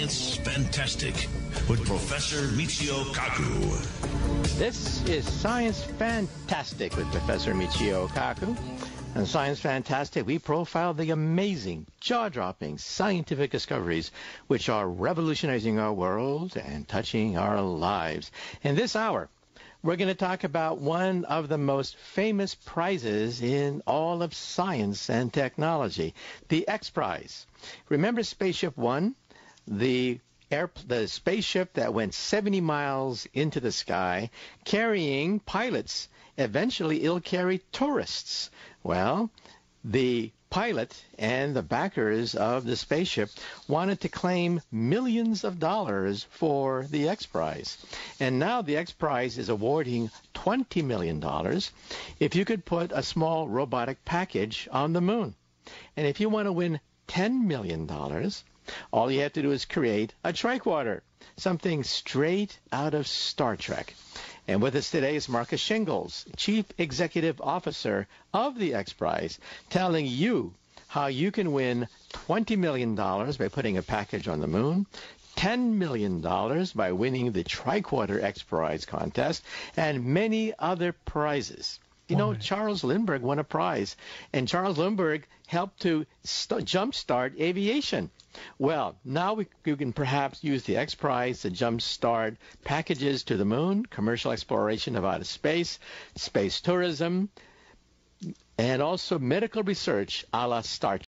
Science Fantastic with Professor Michio Kaku. This is Science Fantastic with Professor Michio Kaku. On Science Fantastic, we profile the amazing, jaw-dropping scientific discoveries which are revolutionizing our world and touching our lives. In this hour, we're going to talk about one of the most famous prizes in all of science and technology, the X Prize. Remember Spaceship One, the spaceship that went 70 miles into the sky, carrying pilots. Eventually, it'll carry tourists. Well, the pilot and the backers of the spaceship wanted to claim millions of dollars for the X Prize. And now the X Prize is awarding $20 million if you could put a small robotic package on the moon. And if you want to win $10 million, all you have to do is create a tricorder, something straight out of Star Trek. And with us today is Marcus Shingles, Chief Executive Officer of the X Prize, telling you how you can win $20 million by putting a package on the moon, $10 million by winning the Tricorder X Prize contest, and many other prizes. You know, Charles Lindbergh won a prize, and Charles Lindbergh helped to jumpstart aviation. Well, now we can perhaps use the X Prize to jumpstart packages to the moon, commercial exploration of outer space, space tourism, and also medical research a la Star Trek.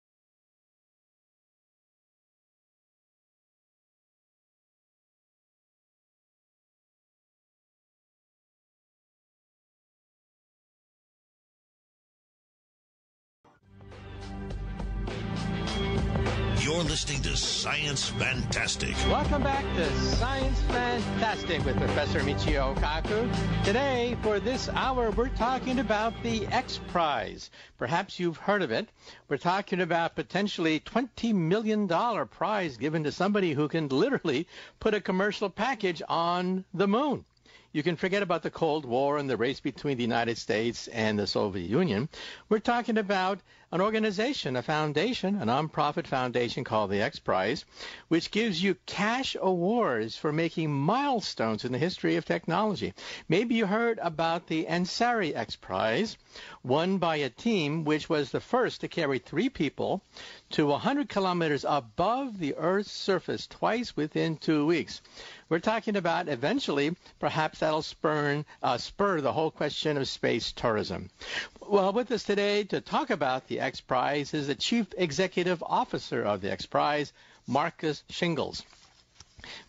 You're listening to Science Fantastic. Welcome back to Science Fantastic with Professor Michio Kaku. Today, for this hour, we're talking about the X Prize. Perhaps you've heard of it. We're talking about potentially $20 million prize given to somebody who can literally put a commercial package on the moon. You can forget about the Cold War and the race between the United States and the Soviet Union. We're talking about an organization, a foundation, a nonprofit foundation called the X Prize, which gives you cash awards for making milestones in the history of technology. Maybe you heard about the Ansari X Prize, won by a team which was the first to carry 3 people to 100 kilometers above the Earth's surface twice within 2 weeks. We're talking about eventually, perhaps that'll spur the whole question of space tourism. Well, with us today to talk about the X Prize is the Chief Executive Officer of the X Prize, Marcus Shingles.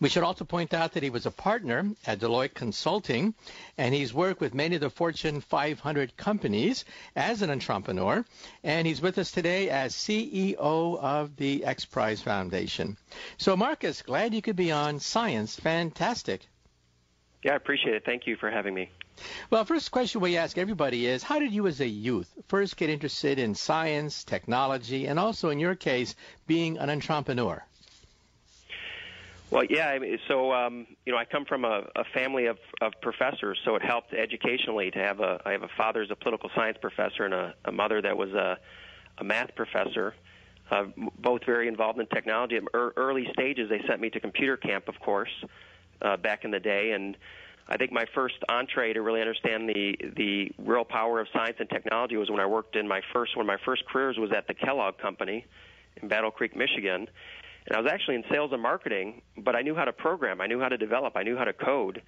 We should also point out that he was a partner at Deloitte Consulting, and he's worked with many of the Fortune 500 companies as an entrepreneur, and he's with us today as CEO of the X Prize Foundation. So, Marcus, glad you could be on Science Fantastic. Yeah, I appreciate it. Thank you for having me. Well, first question we ask everybody is, how did you as a youth first get interested in science, technology, and also, in your case, being an entrepreneur? Well, yeah, I come from a family of professors, so it helped educationally to have I have a father who's a political science professor and a mother that was a math professor, both very involved in technology. At early stages, they sent me to computer camp, of course, back in the day, and I think my first entree to really understand the real power of science and technology was when I worked in one of my first careers was at the Kellogg Company in Battle Creek, Michigan. And I was actually in sales and marketing, but I knew how to program, I knew how to develop, I knew how to code.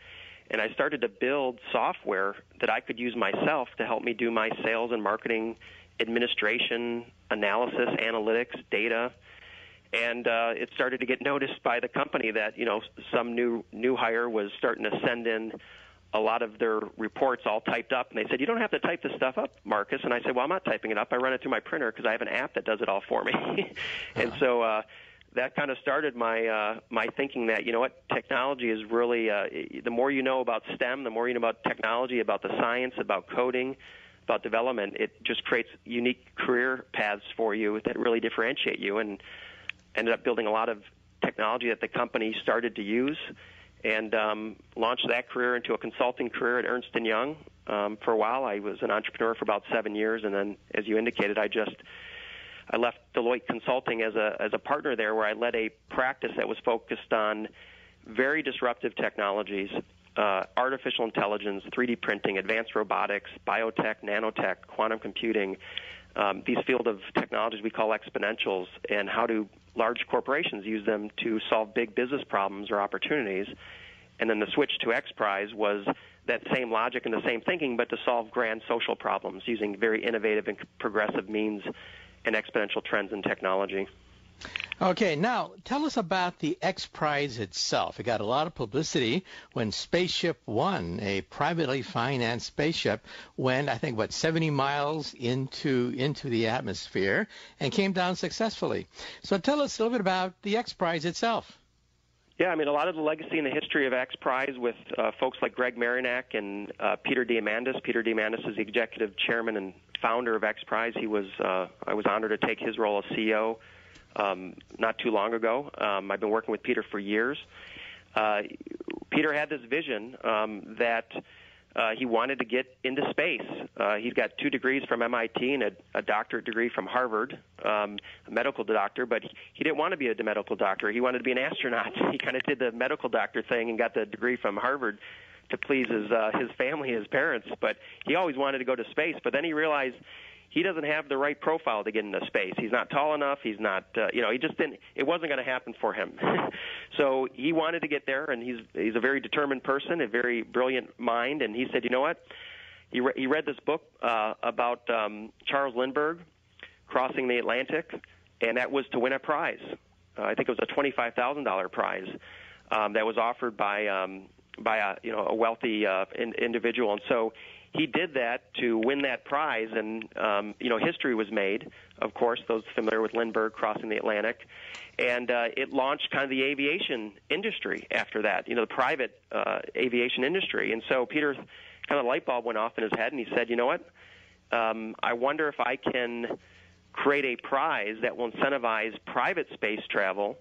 And I started to build software that I could use myself to help me do my sales and marketing administration, analysis, analytics, data. And it started to get noticed by the company that, some new hire was starting to send in a lot of their reports all typed up. And they said, "You don't have to type this stuff up, Marcus." And I said, "Well, I'm not typing it up. I run it through my printer because I have an app that does it all for me." And so that kind of started my thinking that, technology is really, the more you know about STEM, the more you know about technology, about the science, about coding, about development, it just creates unique career paths for you that really differentiate you, and ended up building a lot of technology that the company started to use, and launched that career into a consulting career at Ernst & Young. For a while, I was an entrepreneur for about 7 years, and then, as you indicated, I just I left Deloitte Consulting as a partner there, where I led a practice that was focused on very disruptive technologies, artificial intelligence, 3D printing, advanced robotics, biotech, nanotech, quantum computing, these field of technologies we call exponentials, and how do large corporations use them to solve big business problems or opportunities. And then the switch to XPRIZE was that same logic and the same thinking, but to solve grand social problems using very innovative and progressive means and exponential trends in technology. Okay, now tell us about the XPRIZE itself. It got a lot of publicity when Spaceship One, a privately financed spaceship, went, I think, 70 miles into the atmosphere and came down successfully. So tell us a little bit about the XPRIZE itself. Yeah, I mean, a lot of the legacy and the history of XPRIZE with folks like Greg Marinak and Peter Diamandis. Peter Diamandis is the executive chairman and founder of XPRIZE. I was honored to take his role as CEO not too long ago. I've been working with Peter for years. Peter had this vision that he wanted to get into space. He's got 2 degrees from MIT and a doctorate degree from Harvard, a medical doctor, but he didn't want to be a medical doctor. He wanted to be an astronaut. He kind of did the medical doctor thing and got the degree from Harvard to please his family, his parents. But he always wanted to go to space. But then he realized he doesn't have the right profile to get into space. He's not tall enough. He's not, he just didn't. It wasn't going to happen for him. So he wanted to get there, and he's a very determined person, a very brilliant mind. And he said, you know what? He read this book about Charles Lindbergh crossing the Atlantic, and that was to win a prize. I think it was a $25,000 prize that was offered by a wealthy individual, and so he did that to win that prize, and history was made. Of course, those familiar with Lindbergh crossing the Atlantic, and it launched kind of the aviation industry after that. The private aviation industry, and so Peter's kind of light bulb went off in his head, and he said, "You know what? I wonder if I can create a prize that will incentivize private space travel."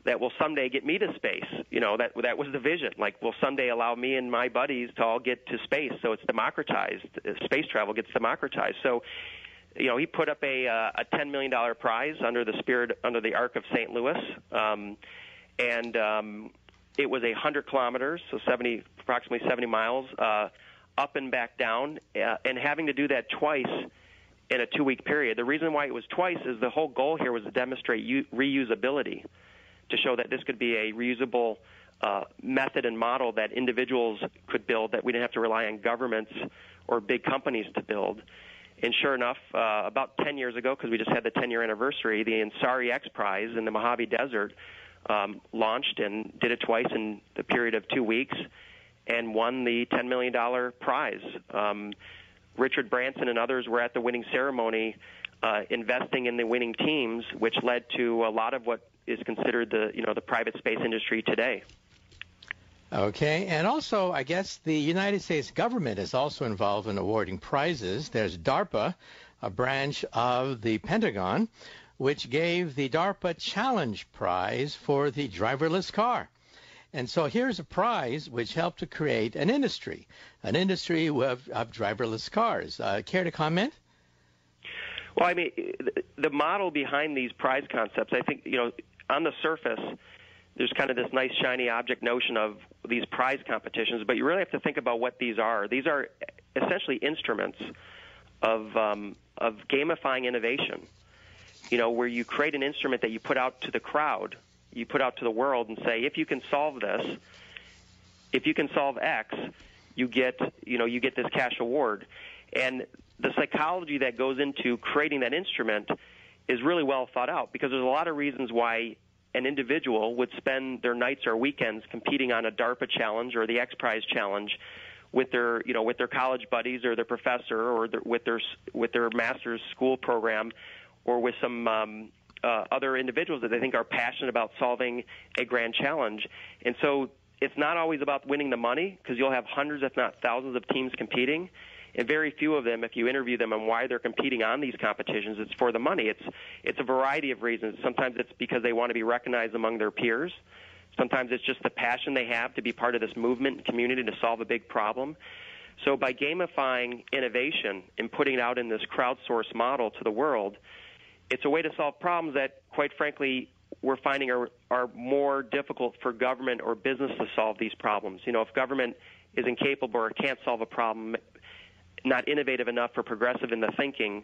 That will someday get me to space. That was the vision. Like, will someday allow me and my buddies to all get to space. So it's democratized. Space travel gets democratized. So, he put up a $10 million prize under the Arc of St. Louis, and it was 100 kilometers, so approximately 70 miles, up and back down, and having to do that twice in a 2-week period. The reason why it was twice is the whole goal here was to demonstrate reusability, to show that this could be a reusable method and model that individuals could build, that we didn't have to rely on governments or big companies to build. And sure enough, about 10 years ago, because we just had the 10-year anniversary, the Ansari X Prize in the Mojave Desert launched and did it twice in the period of 2 weeks and won the $10 million prize. Richard Branson and others were at the winning ceremony investing in the winning teams, which led to a lot of what is considered the private space industry today. Okay, and also I guess the United States government is also involved in awarding prizes. There's DARPA, a branch of the Pentagon, which gave the DARPA Challenge Prize for the driverless car. And so here's a prize which helped to create an industry of driverless cars. Care to comment? Well, I mean, the model behind these prize concepts, I think, on the surface, there's kind of this nice shiny object notion of these prize competitions, but you really have to think about what these are. These are essentially instruments of gamifying innovation, where you create an instrument that you put out to the crowd, you put out to the world and say, if you can solve this, if you can solve X, you get this cash award. And the psychology that goes into creating that instrument is really well thought out, because there's a lot of reasons why an individual would spend their nights or weekends competing on a DARPA challenge or the X Prize challenge with their college buddies or their professor or with their master's school program or with some other individuals that they think are passionate about solving a grand challenge. And so it's not always about winning the money, because you'll have hundreds, if not thousands, of teams competing. And very few of them, if you interview them on why they're competing on these competitions, it's for the money. It's a variety of reasons. Sometimes it's because they want to be recognized among their peers. Sometimes it's just the passion they have to be part of this movement and community to solve a big problem. So by gamifying innovation and putting it out in this crowdsourced model to the world, it's a way to solve problems that, quite frankly, we're finding are more difficult for government or business to solve these problems. You know, if government is incapable or can't solve a problem, not innovative enough or progressive in the thinking,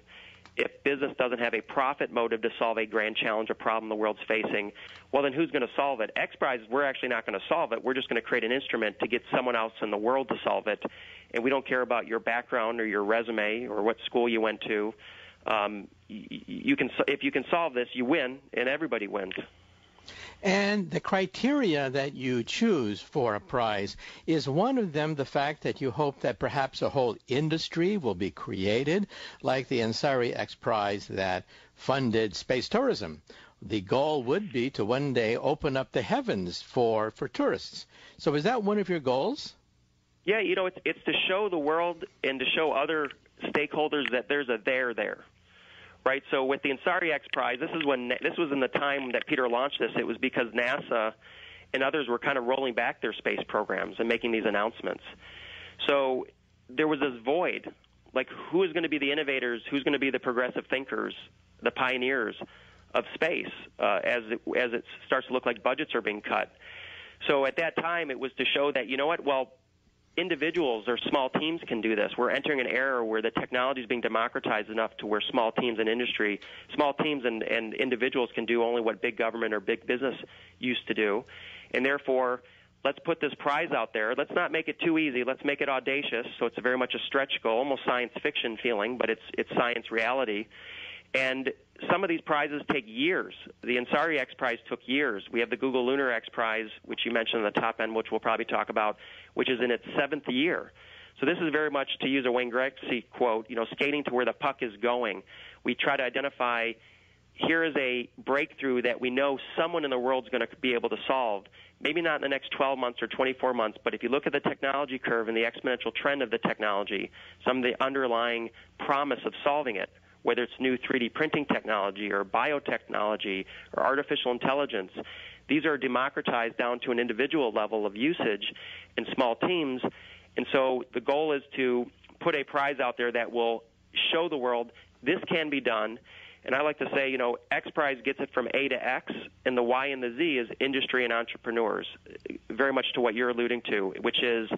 if business doesn't have a profit motive to solve a grand challenge or problem the world's facing, well, then who's going to solve it? XPRIZE, we're actually not going to solve it. We're just going to create an instrument to get someone else in the world to solve it. And we don't care about your background or your resume or what school you went to. If you can solve this, you win, and everybody wins. And the criteria that you choose for a prize, is one of them the fact that you hope that perhaps a whole industry will be created, like the Ansari X Prize that funded space tourism? The goal would be to one day open up the heavens for tourists. So is that one of your goals? Yeah, you know, it's to show the world and to show other stakeholders that there's a there. Right, so with the Ansari X Prize, this was in the time that Peter launched this. It was because NASA and others were kind of rolling back their space programs and making these announcements. So there was this void, like who is going to be the innovators, who's going to be the progressive thinkers, the pioneers of space as it starts to look like budgets are being cut. So at that time, it was to show that, you know what, well, individuals or small teams can do this. We're entering an era where the technology is being democratized enough to where small teams and individuals can do only what big government or big business used to do. And therefore, let's put this prize out there. Let's not make it too easy. Let's make it audacious. So it's very much a stretch goal, almost science fiction feeling, but it's science reality. And some of these prizes take years. The Ansari X Prize took years. We have the Google Lunar X Prize, which you mentioned on the top end, which we'll probably talk about, which is in its 7th year. So this is very much, to use a Wayne Gretzky quote, you know, skating to where the puck is going. We try to identify, here is a breakthrough that we know someone in the world is going to be able to solve. Maybe not in the next 12 months or 24 months, but if you look at the technology curve and the exponential trend of the technology, some of the underlying promise of solving it, whether it's new 3D printing technology or biotechnology or artificial intelligence, these are democratized down to an individual level of usage in small teams. And so the goal is to put a prize out there that will show the world this can be done. And I like to say, you know, X Prize gets it from A to X, and the Y and the Z is industry and entrepreneurs, very much to what you're alluding to, which is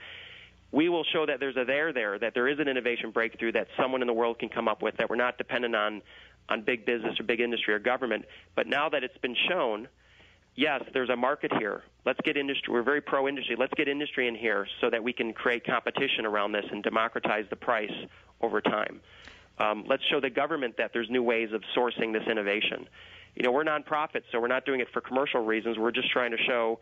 we will show that there's a there, that there is an innovation breakthrough that someone in the world can come up with, that we're not dependent on big business or big industry or government. But now that it's been shown, yes, there's a market here. Let's get industry. We're very pro-industry. Let's get industry in here so that we can create competition around this and democratize the price over time. Let's show the government that there's new ways of sourcing this innovation. You know, we're nonprofits, so we're not doing it for commercial reasons. We're just trying to show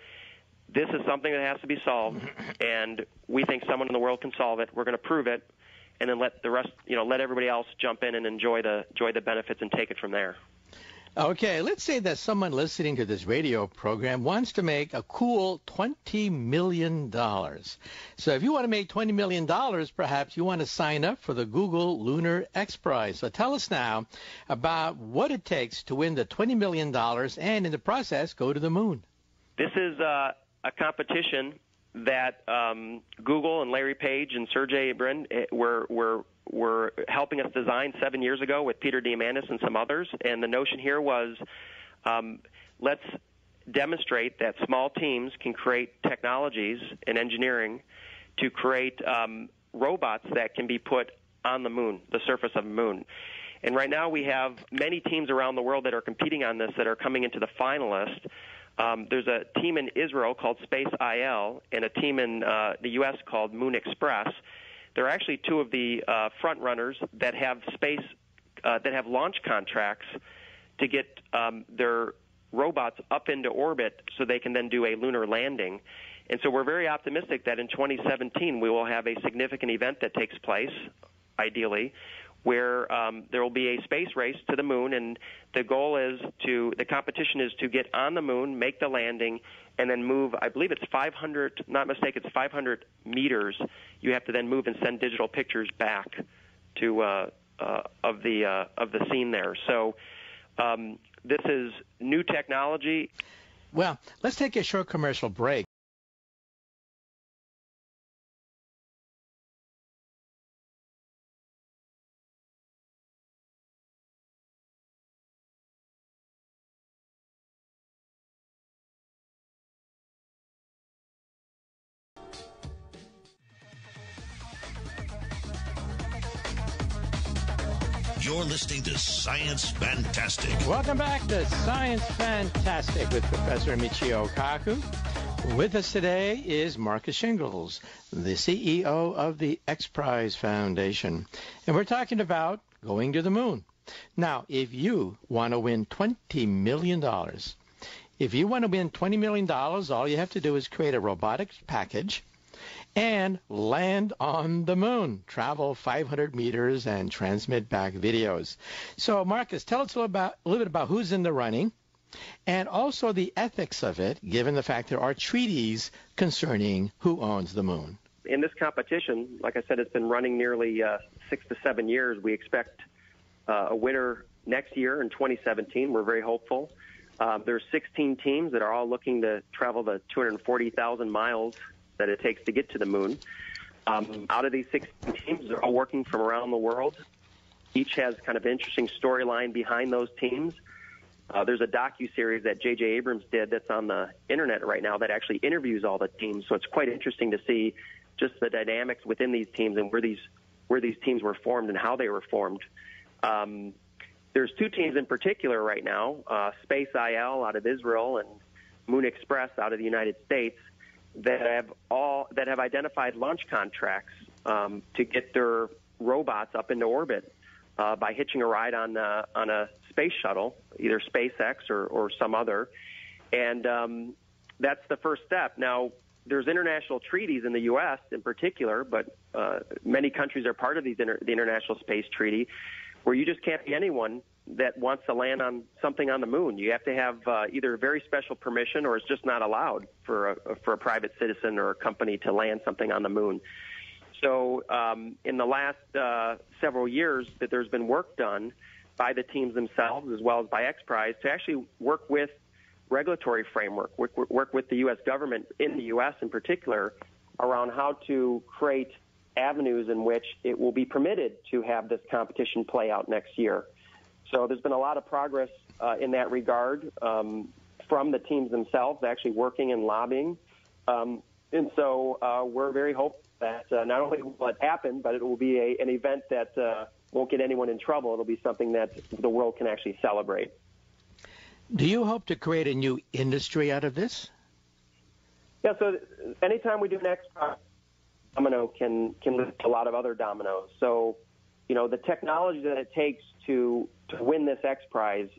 this is something that has to be solved, and we think someone in the world can solve it. We're going to prove it, and then let the rest, you know, let everybody else jump in and enjoy the benefits and take it from there. Okay, let's say that someone listening to this radio program wants to make a cool $20 million. So if you want to make $20 million, perhaps you want to sign up for the Google Lunar X Prize. So tell us now about what it takes to win the $20 million and in the process go to the moon. This is a competition that Google and Larry Page and Sergey Brin were helping us design 7 years ago with Peter Diamandis and some others. And the notion here was let's demonstrate that small teams can create technologies and engineering to create robots that can be put on the moon, the surface of the moon. And right now we have many teams around the world that are competing on this that are coming into the finalists. There's a team in Israel called Space IL and a team in the U.S. called Moon Express. They're actually two of the front runners that have launch contracts to get their robots up into orbit so they can then do a lunar landing. And so we're very optimistic that in 2017 we will have a significant event that takes place, ideally, where there will be a space race to the moon, and the goal is the competition is to get on the moon, make the landing, and then move, I believe it's 500, not mistake, it's 500 meters. You have to then move and send digital pictures back to of the scene there. So this is new technology. Well, let's take a short commercial break. You're listening to Science Fantastic. Welcome back to Science Fantastic with Professor Michio Kaku. With us today is Marcus Shingles, the CEO of the X Prize Foundation. And we're talking about going to the moon. Now, if you want to win $20 million, all you have to do is create a robotics package and land on the moon, travel 500 meters, and transmit back videos. So, Marcus, tell us a little bit about who's in the running and also the ethics of it, given the fact there are treaties concerning who owns the moon. In this competition, like I said, it's been running nearly 6 to 7 years. We expect a winner next year in 2017. We're very hopeful. There's 16 teams that are all looking to travel the 240,000 miles that it takes to get to the moon. Out of these 16 teams, they're all working from around the world. Each has kind of an interesting storyline behind those teams. There's a docuseries that J.J. Abrams did that's on the internet right now that actually interviews all the teams. So it's quite interesting to see just the dynamics within these teams and where these teams were formed and how they were formed. There's two teams in particular right now, Space IL out of Israel and Moon Express out of the United States, that have identified launch contracts to get their robots up into orbit by hitching a ride on a space shuttle, either SpaceX or some other. And that's the first step. Now, there's international treaties in the U.S. in particular, but many countries are part of the International Space Treaty, where you just can't be anyone that wants to land on something on the moon. You have to have either very special permission or it's just not allowed for a private citizen or a company to land something on the moon. So in the last several years that there's been work done by the teams themselves as well as by X Prize to actually work with regulatory framework, work with the U.S. government in the U.S. in particular around how to create avenues in which it will be permitted to have this competition play out next year. So there's been a lot of progress in that regard from the teams themselves, actually working and lobbying. And so we're very hopeful that not only will it happen, but it will be an event that won't get anyone in trouble. It'll be something that the world can actually celebrate. Do you hope to create a new industry out of this? Yeah, so anytime we do an X Prize, domino can lift a lot of other dominoes. So, you know, the technology that it takes to win this X Prize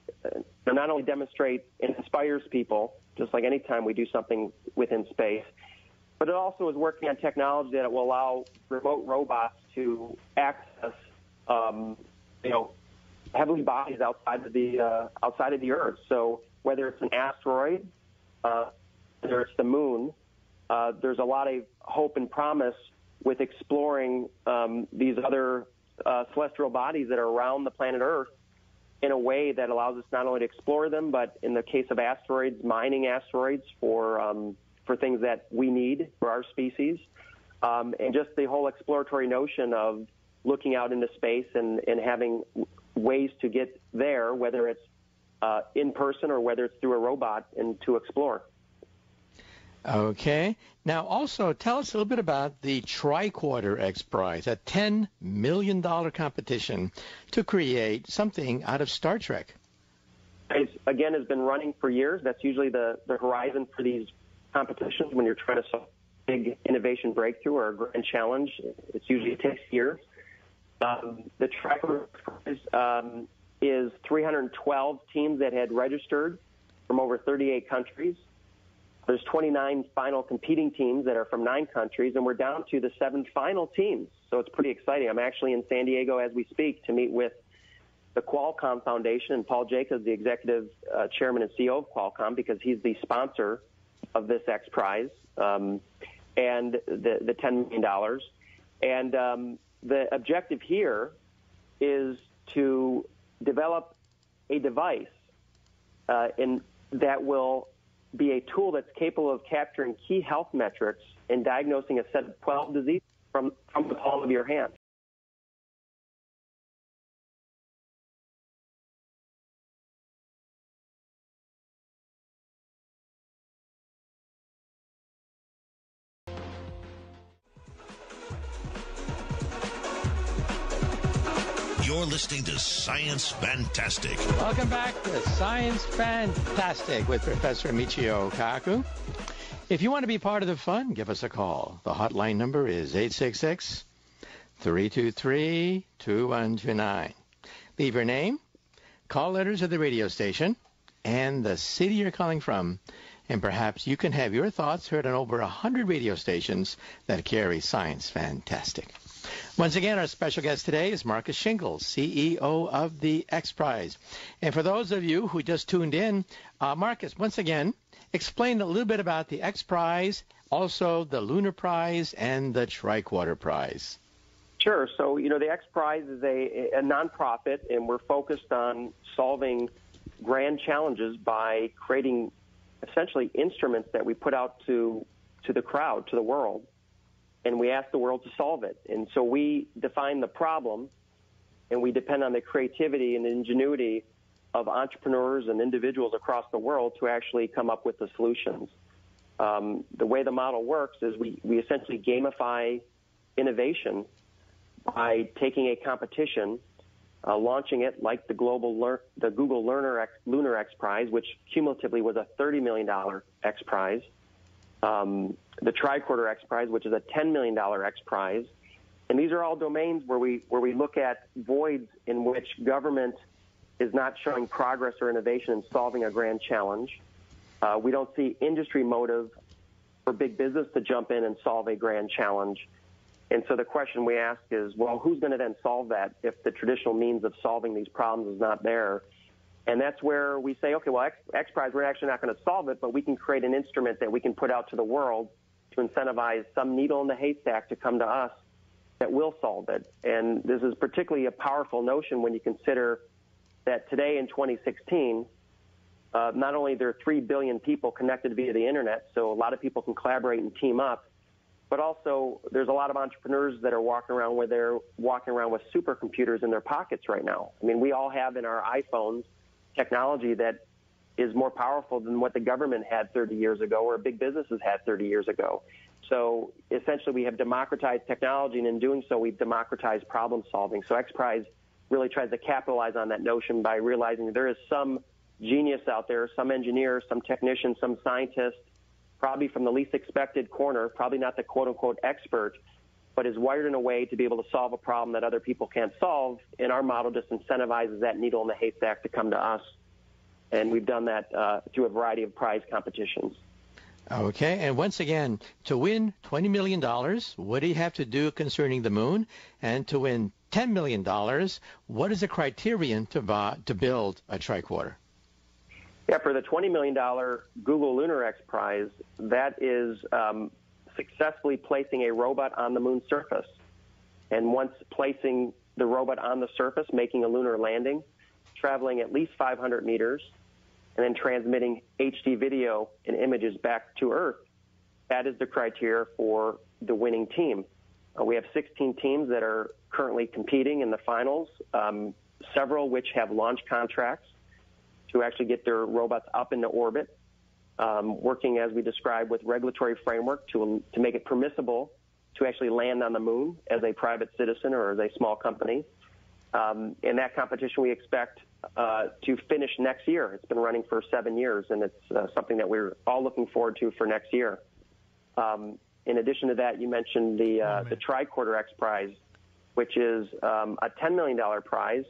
not only demonstrates and inspires people, just like any time we do something within space, but it also is working on technology that will allow remote robots to access, heavenly bodies outside of the Earth. So whether it's an asteroid, whether it's the moon, there's a lot of hope and promise with exploring these other celestial bodies that are around the planet Earth in a way that allows us not only to explore them, but in the case of asteroids, mining asteroids for things that we need for our species, and just the whole exploratory notion of looking out into space and having ways to get there, whether it's in person or whether it's through a robot, and to explore. Okay. Now, also, tell us a little bit about the Tricorder X Prize, a $10 million competition to create something out of Star Trek. It, again, has been running for years. That's usually the horizon for these competitions when you're trying to solve a big innovation breakthrough or a grand challenge. It usually takes years. The Tricorder Prize is 312 teams that had registered from over 38 countries. There's 29 final competing teams that are from 9 countries, and we're down to the 7 final teams. So it's pretty exciting. I'm actually in San Diego as we speak to meet with the Qualcomm Foundation and Paul Jacobs, the executive chairman and CEO of Qualcomm, because he's the sponsor of this X Prize and the $10 million. And the objective here is to develop a device that will be a tool that's capable of capturing key health metrics and diagnosing a set of 12 diseases from the palm of your hand. You're listening to Science Fantastic. Welcome back to Science Fantastic with Professor Michio Kaku. If you want to be part of the fun, give us a call. The hotline number is 866-323-2129. Leave your name, call letters of the radio station, and the city you're calling from, and perhaps you can have your thoughts heard on over 100 radio stations that carry Science Fantastic. Once again, our special guest today is Marcus Shingles, CEO of the X Prize. And for those of you who just tuned in, Marcus, once again, explain a little bit about the X Prize, also the Lunar Prize and the Tricorder Prize. Sure. So, the X Prize is a nonprofit, and we're focused on solving grand challenges by creating essentially instruments that we put out to the crowd, to the world, and we ask the world to solve it. And so we define the problem, and we depend on the creativity and ingenuity of entrepreneurs and individuals across the world to actually come up with the solutions. The way the model works is we essentially gamify innovation by taking a competition, launching it like the Google Lunar X Prize, which cumulatively was a $30 million X Prize, the Tricorder X Prize, which is a $10 million X Prize. And these are all domains where we look at voids in which government is not showing progress or innovation in solving a grand challenge. We don't see industry motive for big business to jump in and solve a grand challenge. And so the question we ask is, well, who's going to then solve that if the traditional means of solving these problems is not there? And that's where we say, okay, well, X Prize, we're actually not going to solve it, but we can create an instrument that we can put out to the world to incentivize some needle in the haystack to come to us that will solve it. And this is particularly a powerful notion when you consider that today in 2016, not only there are 3 billion people connected via the internet, so a lot of people can collaborate and team up, but also there's a lot of entrepreneurs that are walking around with supercomputers in their pockets right now. I mean, we all have in our iPhones technology that is more powerful than what the government had 30 years ago or big businesses had 30 years ago. So essentially we have democratized technology, and in doing so we've democratized problem solving. So X Prize really tries to capitalize on that notion by realizing there is some genius out there, some engineer, some technician, some scientist, probably from the least expected corner, probably not the quote-unquote expert, but is wired in a way to be able to solve a problem that other people can't solve, and our model just incentivizes that needle in the haystack to come to us. And we've done that through a variety of prize competitions. Okay, and once again, to win $20 million, what do you have to do concerning the moon? And to win $10 million, what is the criterion to build a tricorder? Yeah, for the $20 million Google Lunar X Prize, that is successfully placing a robot on the moon's surface. And once placing the robot on the surface, making a lunar landing, traveling at least 500 meters, and then transmitting HD video and images back to Earth, that is the criteria for the winning team. We have 16 teams that are currently competing in the finals, several which have launch contracts to actually get their robots up into orbit, working, as we described, with regulatory framework to make it permissible to actually land on the moon as a private citizen or as a small company. In that competition, we expect to finish next year. It's been running for 7 years, and it's something that we're all looking forward to for next year. In addition to that, you mentioned the Tricorder X Prize, which is a $10 million prize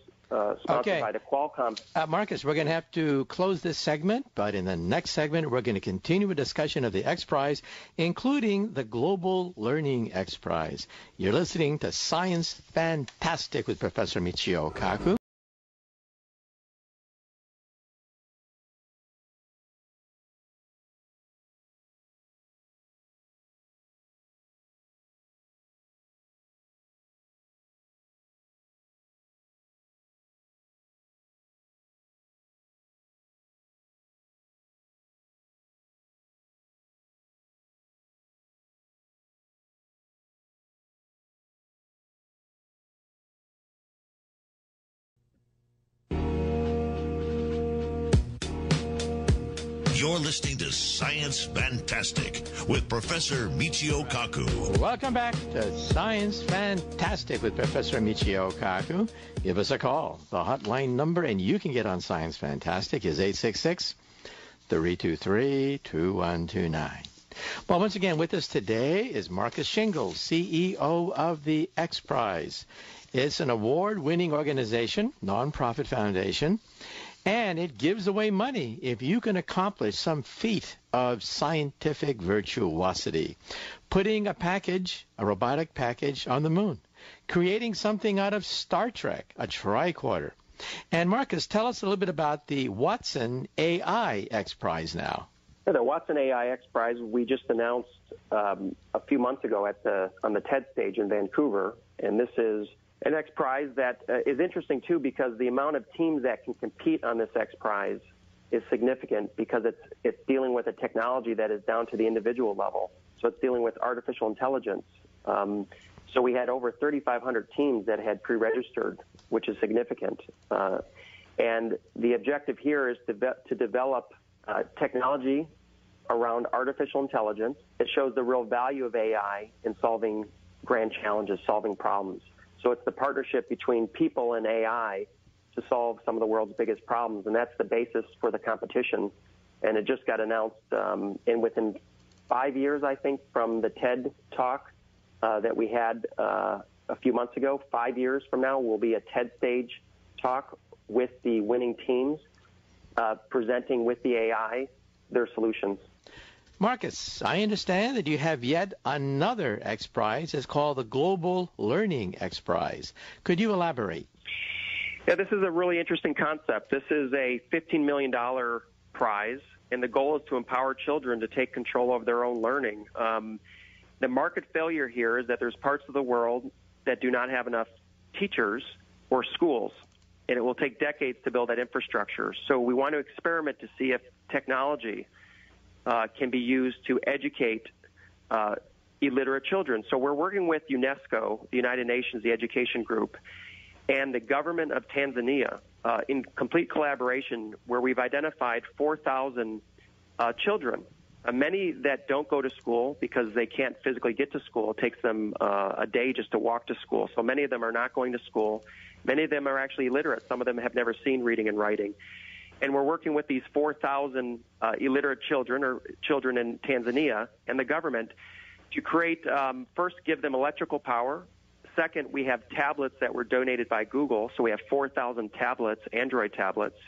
sponsored by the Qualcomm. Marcus, we're going to have to close this segment, but in the next segment, we're going to continue a discussion of the X Prize, including the Global Learning X Prize. You're listening to Science Fantastic with Professor Michio Kaku. You're listening to Science Fantastic with Professor Michio Kaku. Welcome back to Science Fantastic with Professor Michio Kaku. Give us a call. The hotline number, and you can get on Science Fantastic, is 866-323-2129. Well, once again, with us today is Marcus Shingles, CEO of the X Prize. It's an award-winning organization, nonprofit foundation, and it gives away money if you can accomplish some feat of scientific virtuosity. Putting a robotic package on the moon. Creating something out of Star Trek, a tricorder. And Marcus, tell us a little bit about the Watson AI X Prize now. Yeah, the Watson AI X Prize we just announced a few months ago on the TED stage in Vancouver, and this is an X Prize that is interesting, too, because the amount of teams that can compete on this X Prize is significant because it's dealing with a technology that is down to the individual level. So it's dealing with artificial intelligence. So we had over 3,500 teams that had pre-registered, which is significant. And the objective here is to develop technology around artificial intelligence that shows the real value of AI in solving grand challenges, solving problems. So it's the partnership between people and AI to solve some of the world's biggest problems, and that's the basis for the competition. And it just got announced within 5 years, I think, from the TED talk that we had a few months ago. 5 years from now will be a TED stage talk with the winning teams presenting with the AI their solutions. Marcus, I understand that you have yet another X Prize. It's called the Global Learning X Prize. Could you elaborate? Yeah, this is a really interesting concept. This is a $15 million prize, and the goal is to empower children to take control of their own learning. The market failure here is that there's parts of the world that do not have enough teachers or schools, and it will take decades to build that infrastructure. So we want to experiment to see if technology can be used to educate illiterate children. So we're working with UNESCO, the United Nations, the education group, and the government of Tanzania in complete collaboration, where we've identified 4,000 children, many that don't go to school because they can't physically get to school. It takes them a day just to walk to school. So many of them are not going to school. Many of them are actually illiterate. Some of them have never seen reading and writing. And we're working with these 4,000 illiterate children or children in Tanzania and the government to create, first, give them electrical power. Second, we have tablets that were donated by Google. So we have 4,000 tablets, Android tablets.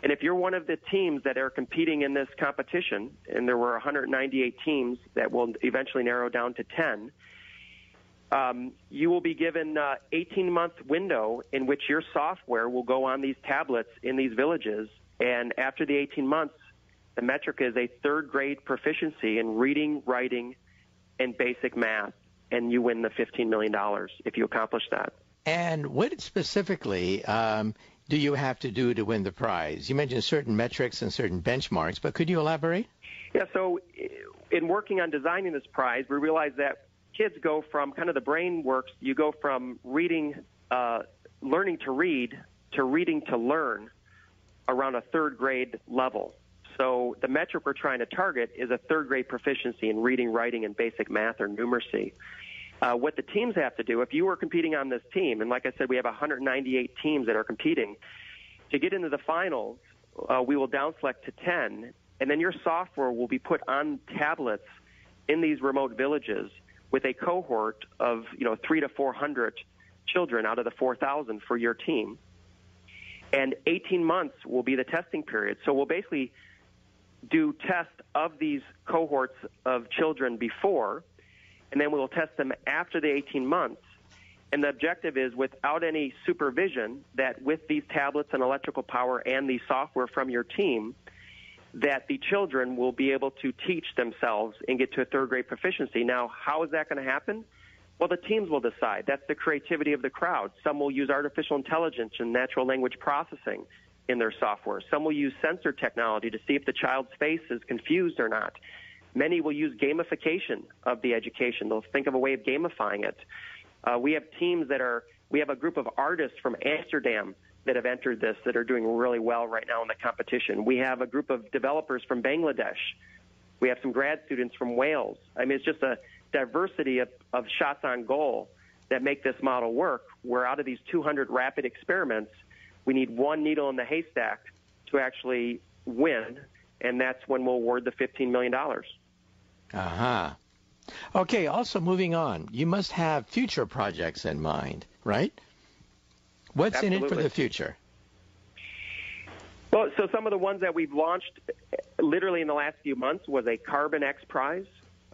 And if you're one of the teams that are competing in this competition, and there were 198 teams that will eventually narrow down to 10, you will be given an 18-month window in which your software will go on these tablets in these villages. And after the 18 months, the metric is a third-grade proficiency in reading, writing, and basic math. And you win the $15 million if you accomplish that. And what specifically do you have to do to win the prize? You mentioned certain metrics and certain benchmarks, but could you elaborate? Yeah, so in working on designing this prize, we realized that kids go from kind of the brain works, you go from reading, learning to read, to reading to learn around a third grade level. So the metric we're trying to target is a third grade proficiency in reading, writing, and basic math or numeracy. What the teams have to do, if you were competing on this team, and like I said, we have 198 teams that are competing, to get into the finals, we will down select to 10, and then your software will be put on tablets in these remote villages with a cohort of 300 to 400 children out of the 4,000 for your team. And 18 months will be the testing period. So we'll basically do tests of these cohorts of children before, and then we'll test them after the 18 months. And the objective is, without any supervision, that with these tablets and electrical power and the software from your team, that the children will be able to teach themselves and get to a third-grade proficiency. Now, how is that going to happen? Well, the teams will decide. That's the creativity of the crowd. Some will use artificial intelligence and natural language processing in their software. Some will use sensor technology to see if the child's face is confused or not. Many will use gamification of the education. They'll think of a way of gamifying it. We have teams we have a group of artists from Amsterdam that have entered this that are doing really well right now in the competition. We have a group of developers from Bangladesh. We have some grad students from Wales. I mean, it's just a diversity of shots on goal that make this model work, where out of these 200 rapid experiments, we need one needle in the haystack to actually win, and that's when we'll award the $15 million. Aha. Okay, also moving on, you must have future projects in mind, right? What's Absolutely. in it for the future? Well, so some of the ones that we've launched literally in the last few months was a Carbon X Prize.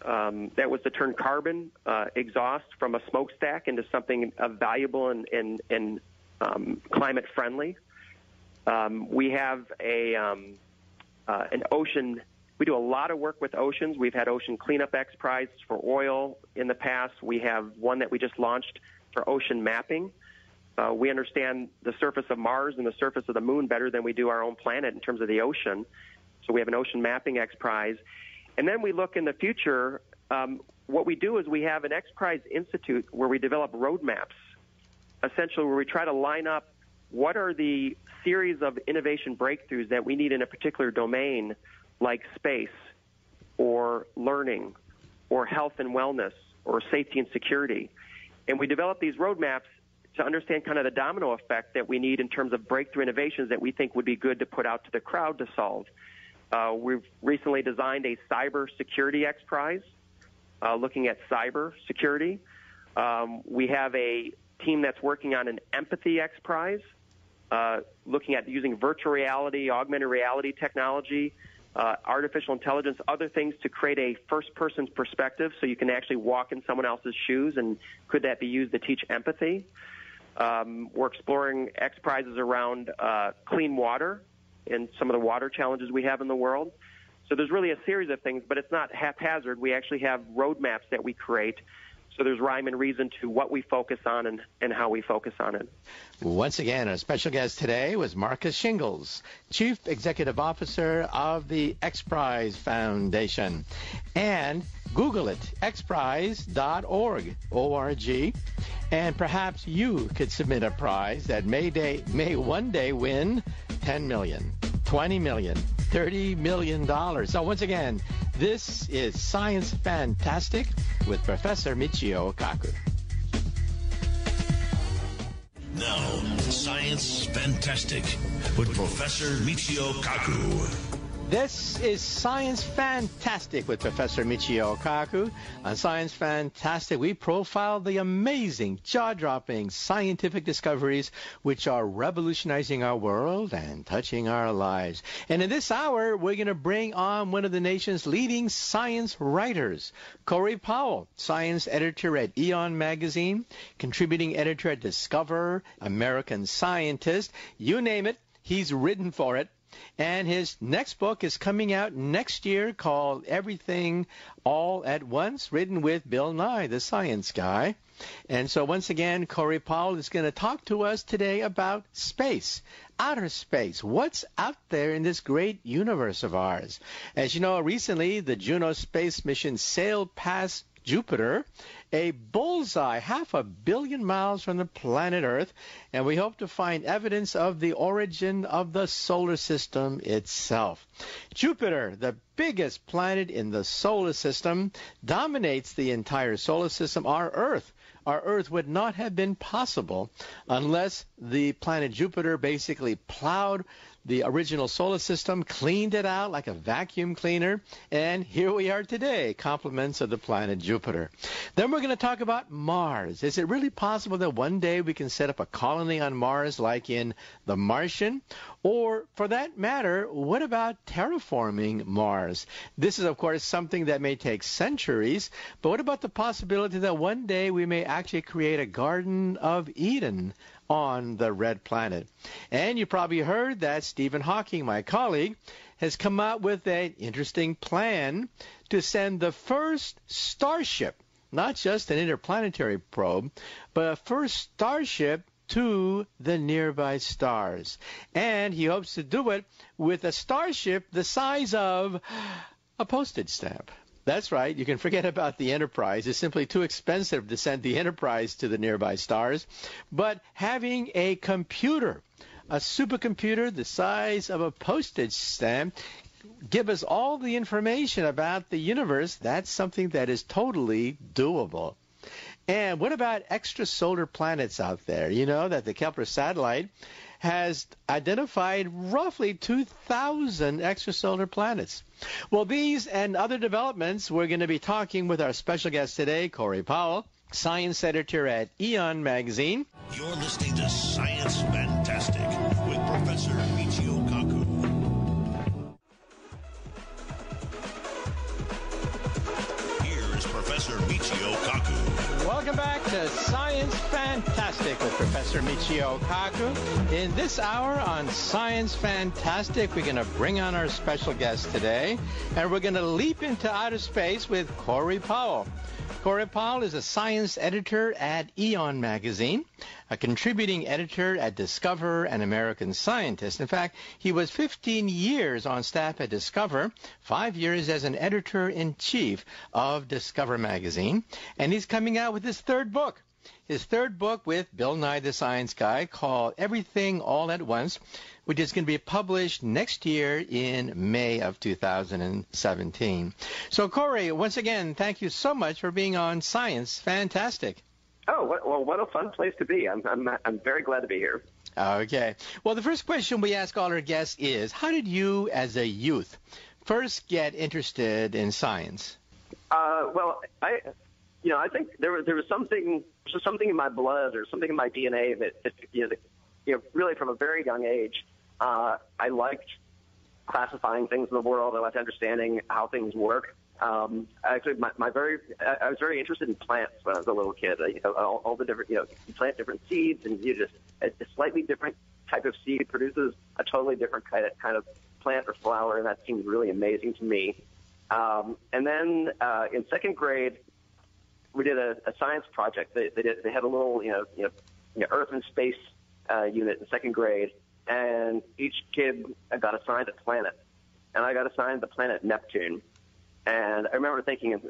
That was to turn carbon exhaust from a smokestack into something valuable and climate friendly. We have an ocean. We do a lot of work with oceans. We've had Ocean Cleanup X Prize for oil in the past. We have one that we just launched for ocean mapping. We understand the surface of Mars and the surface of the moon better than we do our own planet in terms of the ocean. So we have an Ocean Mapping X Prize. And then we look in the future. What we do is we have an X Prize Institute where we develop roadmaps, essentially where we try to line up what are the series of innovation breakthroughs that we need in a particular domain, like space or learning or health and wellness or safety and security. And we develop these roadmaps to understand kind of the domino effect that we need in terms of breakthrough innovations that we think would be good to put out to the crowd to solve. We've recently designed a cyber security X Prize, looking at cyber security. We have a team that's working on an empathy X Prize, looking at using virtual reality, augmented reality technology, artificial intelligence, other things to create a first-person perspective so you can actually walk in someone else's shoes, and could that be used to teach empathy? We're exploring X Prizes around clean water and some of the water challenges we have in the world. So there's really a series of things, but it's not haphazard. We actually have roadmaps that we create. So there's rhyme and reason to what we focus on and how we focus on it. Once again, our special guest today was Marcus Shingles, Chief Executive Officer of the X Prize Foundation. And Google it, xprize.org, O-R-G. And perhaps you could submit a prize that may one day win $10 million, $20 million, $30 million. So once again, this is Science Fantastic with Professor Michio Kaku. Now, Science Fantastic with Professor Michio Kaku. This is Science Fantastic with Professor Michio Kaku. On Science Fantastic, we profile the amazing, jaw-dropping scientific discoveries which are revolutionizing our world and touching our lives. And in this hour, we're going to bring on one of the nation's leading science writers, Corey Powell, science editor at Eon Magazine, contributing editor at Discover, American Scientist. You name it, he's written for it. And his next book is coming out next year called Everything All at Once, written with Bill Nye, the science guy. And so once again, Corey Powell is going to talk to us today about space, outer space. What's out there in this great universe of ours? As you know, recently the Juno space mission sailed past Jupiter, a bullseye 500 million miles from the planet Earth, and we hope to find evidence of the origin of the solar system itself. Jupiter, the biggest planet in the solar system, dominates the entire solar system. Our Earth would not have been possible unless the planet Jupiter basically plowed the original solar system, cleaned it out like a vacuum cleaner, and here we are today, compliments of the planet Jupiter. Then we're going to talk about Mars. Is it really possible that one day we can set up a colony on Mars like in The Martian? Or, for that matter, what about terraforming Mars? This is, of course, something that may take centuries, but what about the possibility that one day we may actually create a Garden of Eden on the red planet? And you probably heard that Stephen Hawking, my colleague, has come out with an interesting plan to send the first starship, not just an interplanetary probe, but a first starship to the nearby stars. And he hopes to do it with a starship the size of a postage stamp. That's right. You can forget about the Enterprise. It's simply too expensive to send the Enterprise to the nearby stars. But having a computer, a supercomputer the size of a postage stamp give us all the information about the universe, that's something that is totally doable. And what about extrasolar planets out there? You know that the Kepler satellite has identified roughly 2,000 extrasolar planets. Well, these and other developments, we're going to be talking with our special guest today, Corey Powell, science editor at Eon Magazine. You're listening to Science Fantastic with Professor Michio Kaku. Here is Professor Michio Kaku. Welcome back to Science Fantastic with Professor Michio Kaku. In this hour on Science Fantastic, we're going to bring on our special guest today, and we're going to leap into outer space with Corey Powell. Corey Powell is a science editor at Eon Magazine, a contributing editor at Discover, and American Scientist. In fact, he was 15 years on staff at Discover, 5 years as an editor-in-chief of Discover Magazine, and he's coming out with his third book. His third book with Bill Nye the Science Guy, called Everything All at Once, which is going to be published next year in May of 2017. So, Corey, once again, thank you so much for being on Science Fantastic. Oh, what a fun place to be. I'm very glad to be here. Okay. Well, the first question we ask all our guests is, how did you, as a youth, first get interested in science? Well, I think there was something in my blood or something in my DNA that really from a very young age, I liked classifying things in the world. I liked understanding how things work. Actually, I was very interested in plants when I was a little kid. All the different, you plant different seeds, and a slightly different type of seed produces a totally different kind of plant or flower, and that seemed really amazing to me. And then in second grade, we did a science project. They had a little, Earth and space unit in second grade, and each kid got assigned a planet, and I got assigned the planet Neptune. And I remember thinking,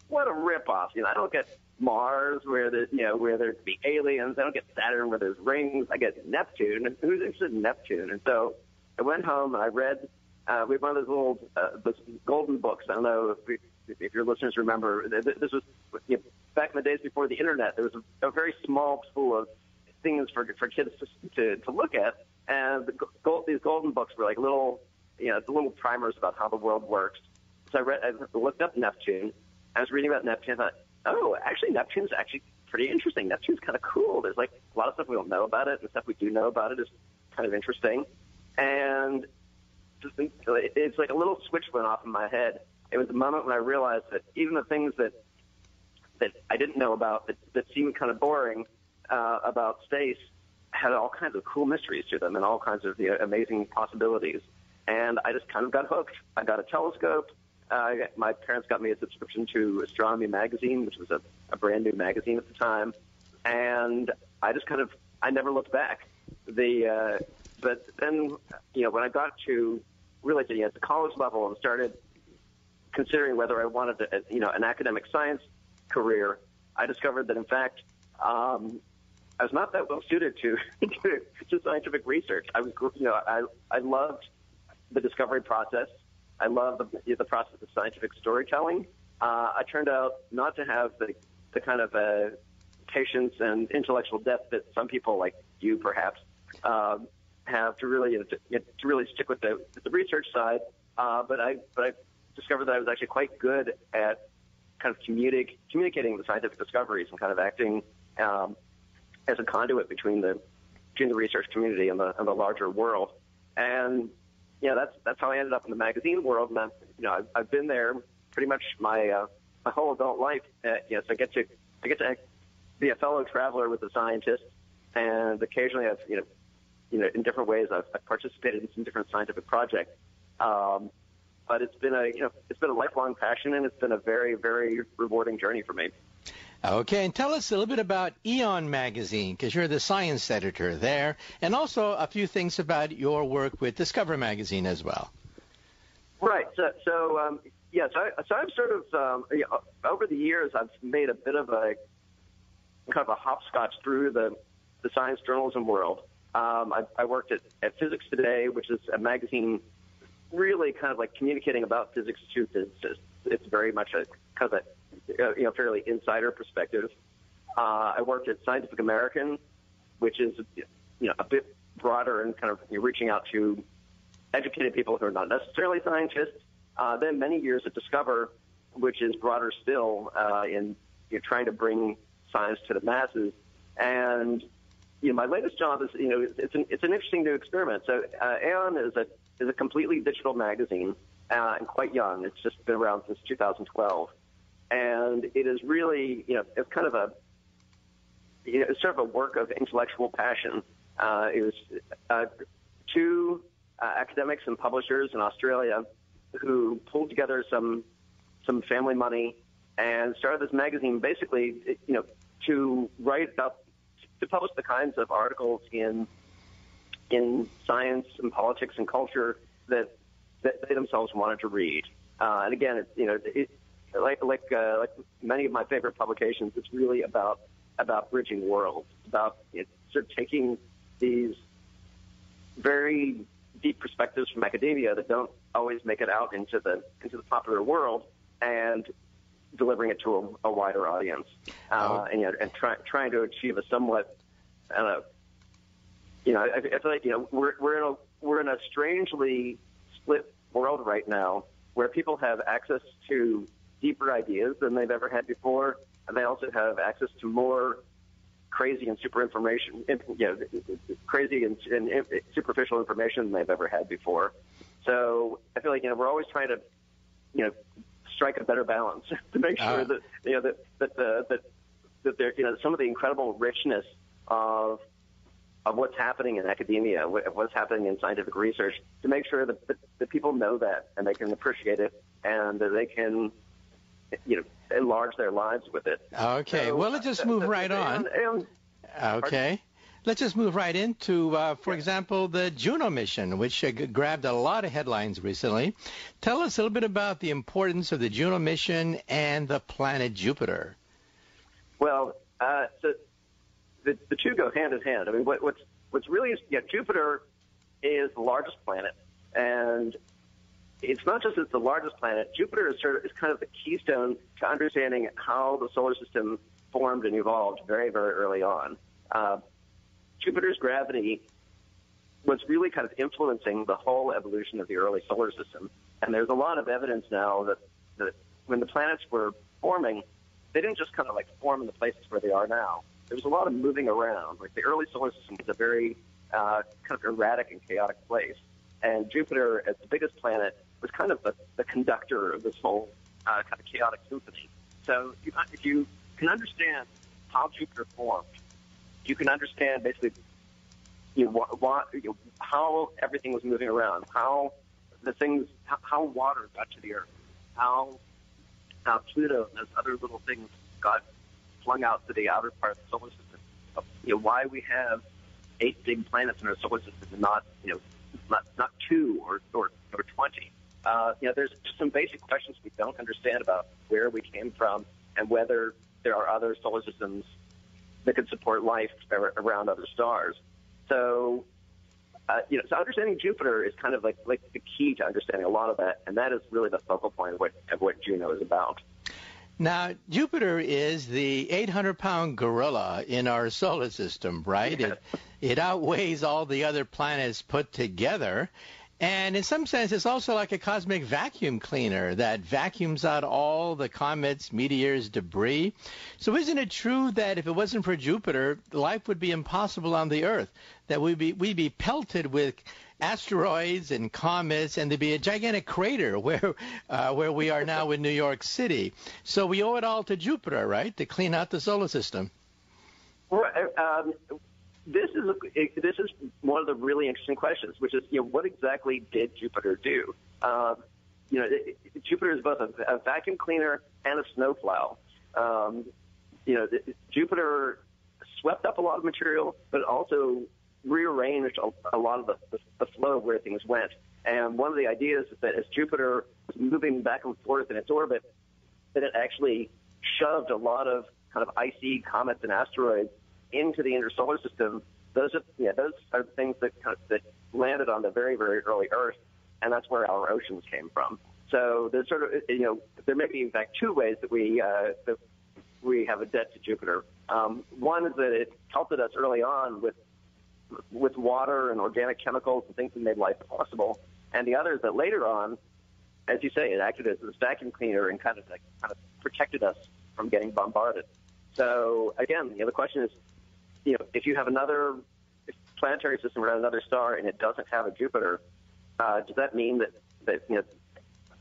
what a ripoff! I don't get Mars where there'd be aliens. I don't get Saturn where there's rings. I get Neptune. Who's interested in Neptune? And so I went home and I read. We had one of those little those golden books. I don't know if your listeners remember. This was back in the days before the internet. There was a very small pool of things for kids to look at, and these golden books were like little primers about how the world works. So I looked up Neptune. I was reading about Neptune. I thought, oh, actually, Neptune's actually pretty interesting. Neptune's kind of cool. There's like a lot of stuff we don't know about it, and stuff we do know about it is kind of interesting. And it's like a little switch went off in my head. It was the moment when I realized that even the things that I didn't know about, that seemed kind of boring about space, had all kinds of cool mysteries to them and all kinds of amazing possibilities. And I just kind of got hooked. I got a telescope. My parents got me a subscription to Astronomy Magazine, which was a brand new magazine at the time. And I just I never looked back. But then, when I got to really at the college level and started considering whether I wanted an academic science career, I discovered that in fact I was not that well suited to scientific research. I loved the discovery process. I loved the process of scientific storytelling. I turned out not to have the kind of patience and intellectual depth that some people like you perhaps have to really stick with the research side. But I discovered that I was actually quite good at kind of communicating the scientific discoveries and kind of acting as a conduit between the research community and the larger world. And that's how I ended up in the magazine world. And I've been there pretty much my whole adult life. So I get to be a fellow traveler with a scientist, and occasionally I've in different ways I've participated in some different scientific projects. But it's been a lifelong passion, and it's been a very, very rewarding journey for me. Okay, and tell us a little bit about Eon Magazine, because you're the science editor there, and also a few things about your work with Discover Magazine as well. Right. So I've sort of over the years I've made a bit of a kind of a hopscotch through the science journalism world. I worked at Physics Today, which is a magazine really kind of like communicating about physics to physicists. It's very much a kind of a fairly insider perspective. I worked at Scientific American, which is a bit broader and kind of reaching out to educated people who are not necessarily scientists. Then many years at Discover, which is broader still in trying to bring science to the masses. And my latest job is it's an interesting new experiment. So Aeon is a completely digital magazine and quite young. It's just been around since 2012, and it is really it's kind of it's sort of a work of intellectual passion. It was two academics and publishers in Australia who pulled together some family money and started this magazine basically, to write about, to publish the kinds of articles in science and politics and culture that they themselves wanted to read. And again, like many of my favorite publications, it's really about bridging worlds, about sort of taking these very deep perspectives from academia that don't always make it out into the popular world and delivering it to a wider audience, and trying to achieve a somewhat, I feel like we're in a strangely split world right now where people have access to deeper ideas than they've ever had before, and they also have access to more crazy and superficial information than they've ever had before. So I feel like we're always trying to strike a better balance to make sure that there some of the incredible richness of what's happening in academia, what's happening in scientific research, to make sure that people know that and they can appreciate it and that they can enlarge their lives with it. Okay, well, let's just move right on. Okay. Let's just move right into, for example, the Juno mission, which grabbed a lot of headlines recently. Tell us a little bit about the importance of the Juno mission and the planet Jupiter. Well, so the two go hand in hand. I mean, what's really Jupiter is the largest planet, and it's not just it's the largest planet. Jupiter is kind of the keystone to understanding how the solar system formed and evolved very, very early on. Jupiter's gravity was really kind of influencing the whole evolution of the early solar system. And there's a lot of evidence now that when the planets were forming, they didn't just kind of like form in the places where they are now. There was a lot of moving around. Like the early solar system was a very kind of erratic and chaotic place. And Jupiter, as the biggest planet, was kind of the conductor of this whole kind of chaotic symphony. So if you can understand how Jupiter formed, you can understand basically how everything was moving around, how water got to the Earth, how Pluto and those other little things got flung out to the outer part of the solar system. Why we have 8 big planets in our solar system and not 2 or 20. There's just some basic questions we don't understand about where we came from and whether there are other solar systems that could support life around other stars. So, so understanding Jupiter is kind of like the key to understanding a lot of that, and that is really the focal point of what Juno is about. Now, Jupiter is the 800-pound gorilla in our solar system, right? Yes. It outweighs all the other planets put together. And in some sense, it's also like a cosmic vacuum cleaner that vacuums out all the comets, meteors, debris. So isn't it true that if it wasn't for Jupiter, life would be impossible on the Earth, that we'd be pelted with asteroids and comets, and there'd be a gigantic crater where we are now in New York City? So we owe it all to Jupiter, right, to clean out the solar system? This is one of the really interesting questions, which is, what exactly did Jupiter do? Jupiter is both a vacuum cleaner and a snowplow. Jupiter swept up a lot of material, but also rearranged a lot of the flow of where things went. And one of the ideas is that as Jupiter was moving back and forth in its orbit, that it actually shoved a lot of kind of icy comets and asteroids into the inner solar system those are the things that landed on the very, very early Earth, and that's where our oceans came from. So there's sort of, there may be in fact two ways that we have a debt to Jupiter. One is that it helped us early on with water and organic chemicals and things that made life possible, and the other is that later on, as you say, it acted as this vacuum cleaner and kind of protected us from getting bombarded. So again, the question is, if you have another planetary system around another star and it doesn't have a Jupiter, does that mean that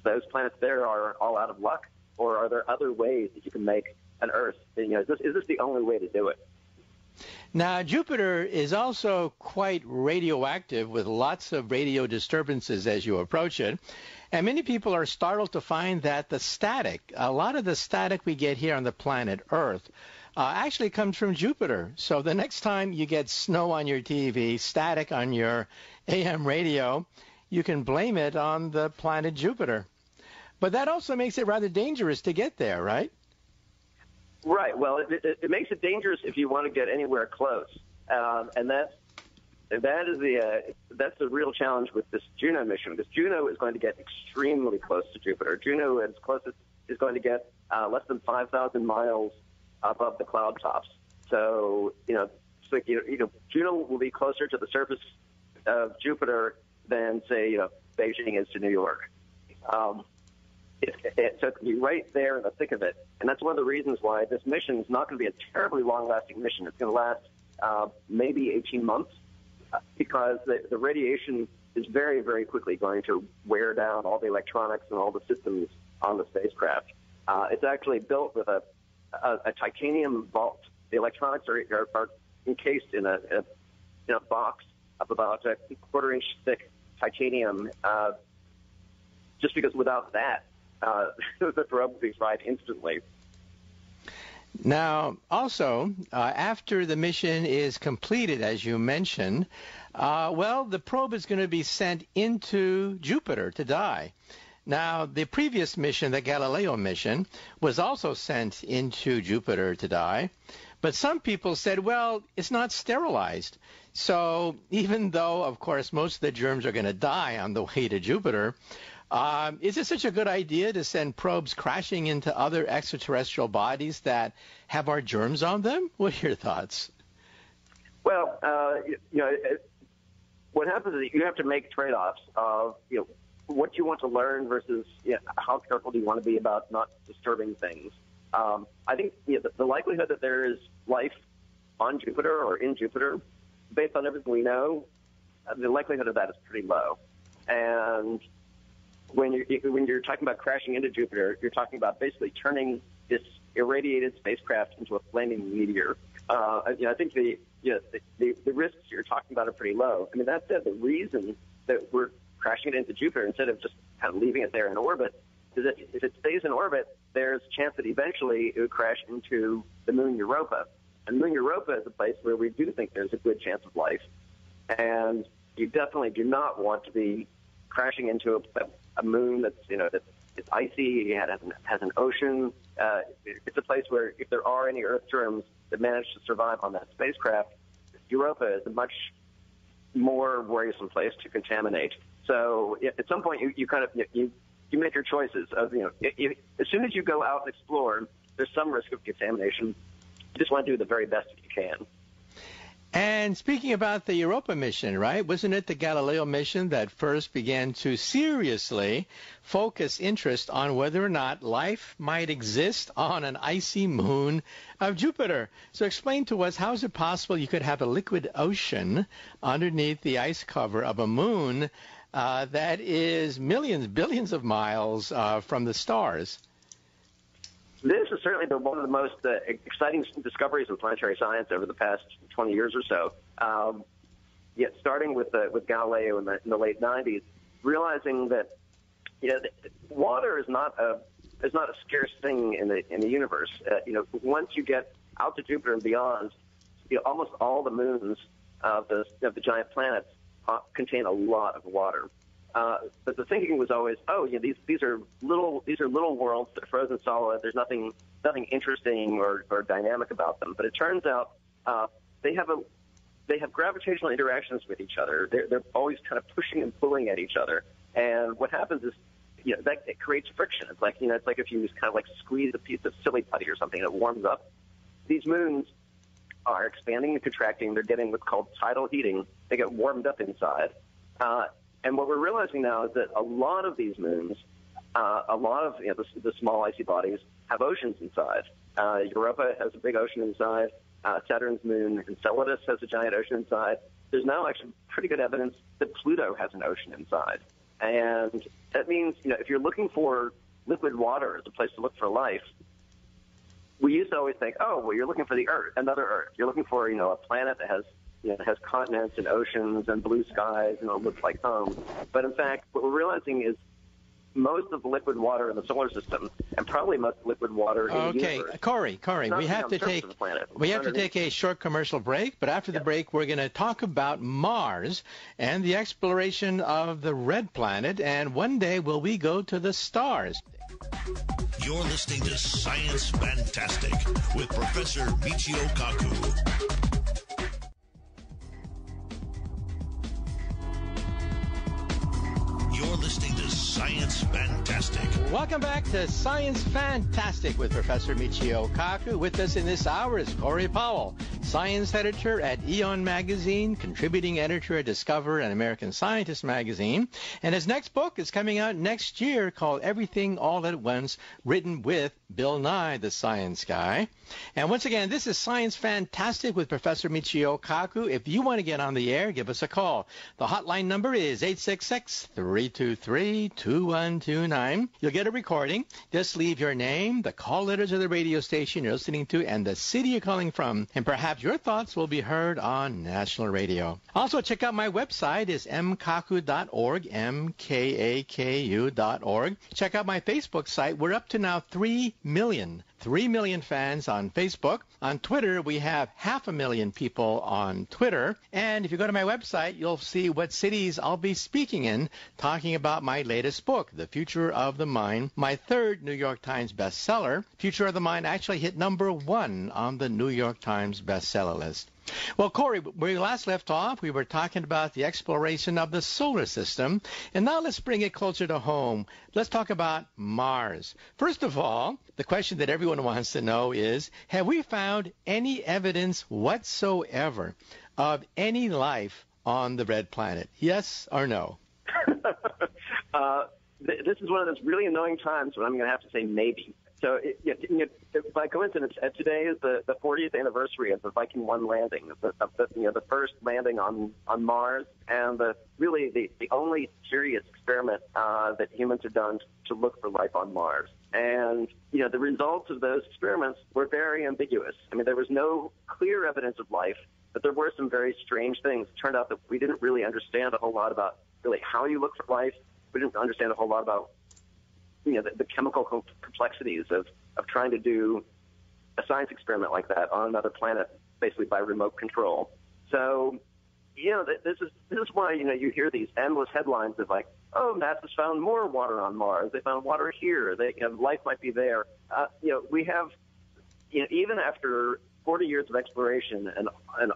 those planets there are all out of luck, or are there other ways that you can make an Earth? Is this the only way to do it? Now, Jupiter is also quite radioactive with lots of radio disturbances as you approach it. And many people are startled to find that a lot of the static we get here on the planet Earth actually comes from Jupiter. So the next time you get snow on your TV, static on your AM radio, you can blame it on the planet Jupiter. But that also makes it rather dangerous to get there, right? Right. Well, it makes it dangerous if you want to get anywhere close, and that's the real challenge with this Juno mission, because Juno is going to get extremely close to Jupiter. Juno, its closest, is going to get less than 5,000 miles above the cloud tops. So Juno will be closer to the surface of Jupiter than, say, Beijing is to New York. So it can be right there in the thick of it. And that's one of the reasons why this mission is not going to be a terribly long-lasting mission. It's going to last maybe 18 months because the radiation is very, very quickly going to wear down all the electronics and all the systems on the spacecraft. It's actually built with a titanium vault. The electronics are encased in a box of about a quarter-inch thick titanium, just because without that, the probe would be fried instantly. Now, also, after the mission is completed, as you mentioned, the probe is going to be sent into Jupiter to die. Now, the previous mission, the Galileo mission, was also sent into Jupiter to die. But some people said, well, it's not sterilized. So even though, of course, most of the germs are going to die on the way to Jupiter, is it such a good idea to send probes crashing into other extraterrestrial bodies that have our germs on them? What are your thoughts? Well, what happens is you have to make trade-offs of, what you want to learn versus how careful do you want to be about not disturbing things. I think the likelihood that there is life on Jupiter or in Jupiter, based on everything we know, the likelihood of that is pretty low. And when you're talking about crashing into Jupiter, you're talking about basically turning this irradiated spacecraft into a flaming meteor. I think the risks you're talking about are pretty low. I mean, that said, the reason that we're crashing it into Jupiter instead of just kind of leaving it there in orbit is that if it stays in orbit, there's a chance that eventually it would crash into the moon Europa. And moon Europa is a place where we do think there's a good chance of life. And you definitely do not want to be crashing into a moon that's it's icy, it has an ocean. It's a place where if there are any Earth germs that manage to survive on that spacecraft, Europa is a much more worrisome place to contaminate. So at some point you make your choices of as soon as you go out and explore, there's some risk of contamination. You just want to do the very best that you can. And speaking about the Europa mission, right, wasn't it the Galileo mission that first began to seriously focus interest on whether or not life might exist on an icy moon of Jupiter? So explain to us, how is it possible you could have a liquid ocean underneath the ice cover of a moon that is millions, billions of miles from the stars? This has certainly been one of the most exciting discoveries in planetary science over the past 20 years or so. Starting with Galileo in the late 90s, realizing that water is not a scarce thing in the universe. Once you get out to Jupiter and beyond, almost all the moons of the giant planets contain a lot of water. But the thinking was always, these are little worlds that are frozen solid. There's nothing interesting or dynamic about them. But it turns out they have they have gravitational interactions with each other. They're always kind of pushing and pulling at each other. And what happens is, that it creates friction. It's like, it's like if you just kind of like squeeze a piece of silly putty or something and it warms up. These moons are expanding and contracting. They're getting what's called tidal heating. They get warmed up inside. And what we're realizing now is that a lot of these moons, a lot of the small icy bodies have oceans inside. Europa has a big ocean inside. Saturn's moon Enceladus has a giant ocean inside. There's now actually pretty good evidence that Pluto has an ocean inside. And that means, if you're looking for liquid water as a place to look for life, we used to always think, oh, well, you're looking for the Earth, another Earth. You're looking for, a planet that has continents and oceans and blue skies and it looks like home. But in fact, what we're realizing is most of the liquid water in the solar system, and probably most liquid water in the universe. Corey, we have to take a short commercial break, but after the break, we're going to talk about Mars and the exploration of the red planet, and one day will we go to the stars. You're listening to Science Fantastic with Professor Michio Kaku. You're listening to Science Fantastic. Welcome back to Science Fantastic with Professor Michio Kaku. With us in this hour is Corey Powell, science editor at Eon Magazine, contributing editor at Discover and American Scientist Magazine. And his next book is coming out next year called Everything All at Once, written with Bill Nye, the science guy. And once again, this is Science Fantastic with Professor Michio Kaku. If you want to get on the air, give us a call. The hotline number is 866-323-2129. You'll get a recording. Just leave your name, the call letters of the radio station you're listening to, and the city you're calling from. And perhaps your thoughts will be heard on national radio. Also, check out my website. It's mkaku.org, mkaku.org. Check out my Facebook site. We're up to now 3 million fans on Facebook. On Twitter, we have 500,000 people on Twitter. And if you go to my website, you'll see what cities I'll be speaking in, talking about my latest book, The Future of the Mind, my third New York Times bestseller. Future of the Mind actually hit number 1 on the New York Times bestseller list. Well, Corey, where we last left off, we were talking about the exploration of the solar system. And now let's bring it closer to home. Let's talk about Mars. First of all, the question that everyone wants to know is, have we found any evidence whatsoever of any life on the red planet? Yes or no? This is one of those really annoying times when I'm going to have to say maybe. So, by coincidence, today is the 40th anniversary of the Viking 1 landing, the first landing on Mars, and the only serious experiment that humans have done to look for life on Mars. And, the results of those experiments were very ambiguous. I mean, there was no clear evidence of life, but there were some very strange things. It turned out that we didn't really understand a whole lot about really how you look for life. We didn't understand a whole lot about the chemical complexities of trying to do a science experiment like that on another planet, basically by remote control. So, this is why, you hear these endless headlines of like, oh, NASA's found more water on Mars. They found water here. Life might be there. We have, even after 40 years of exploration and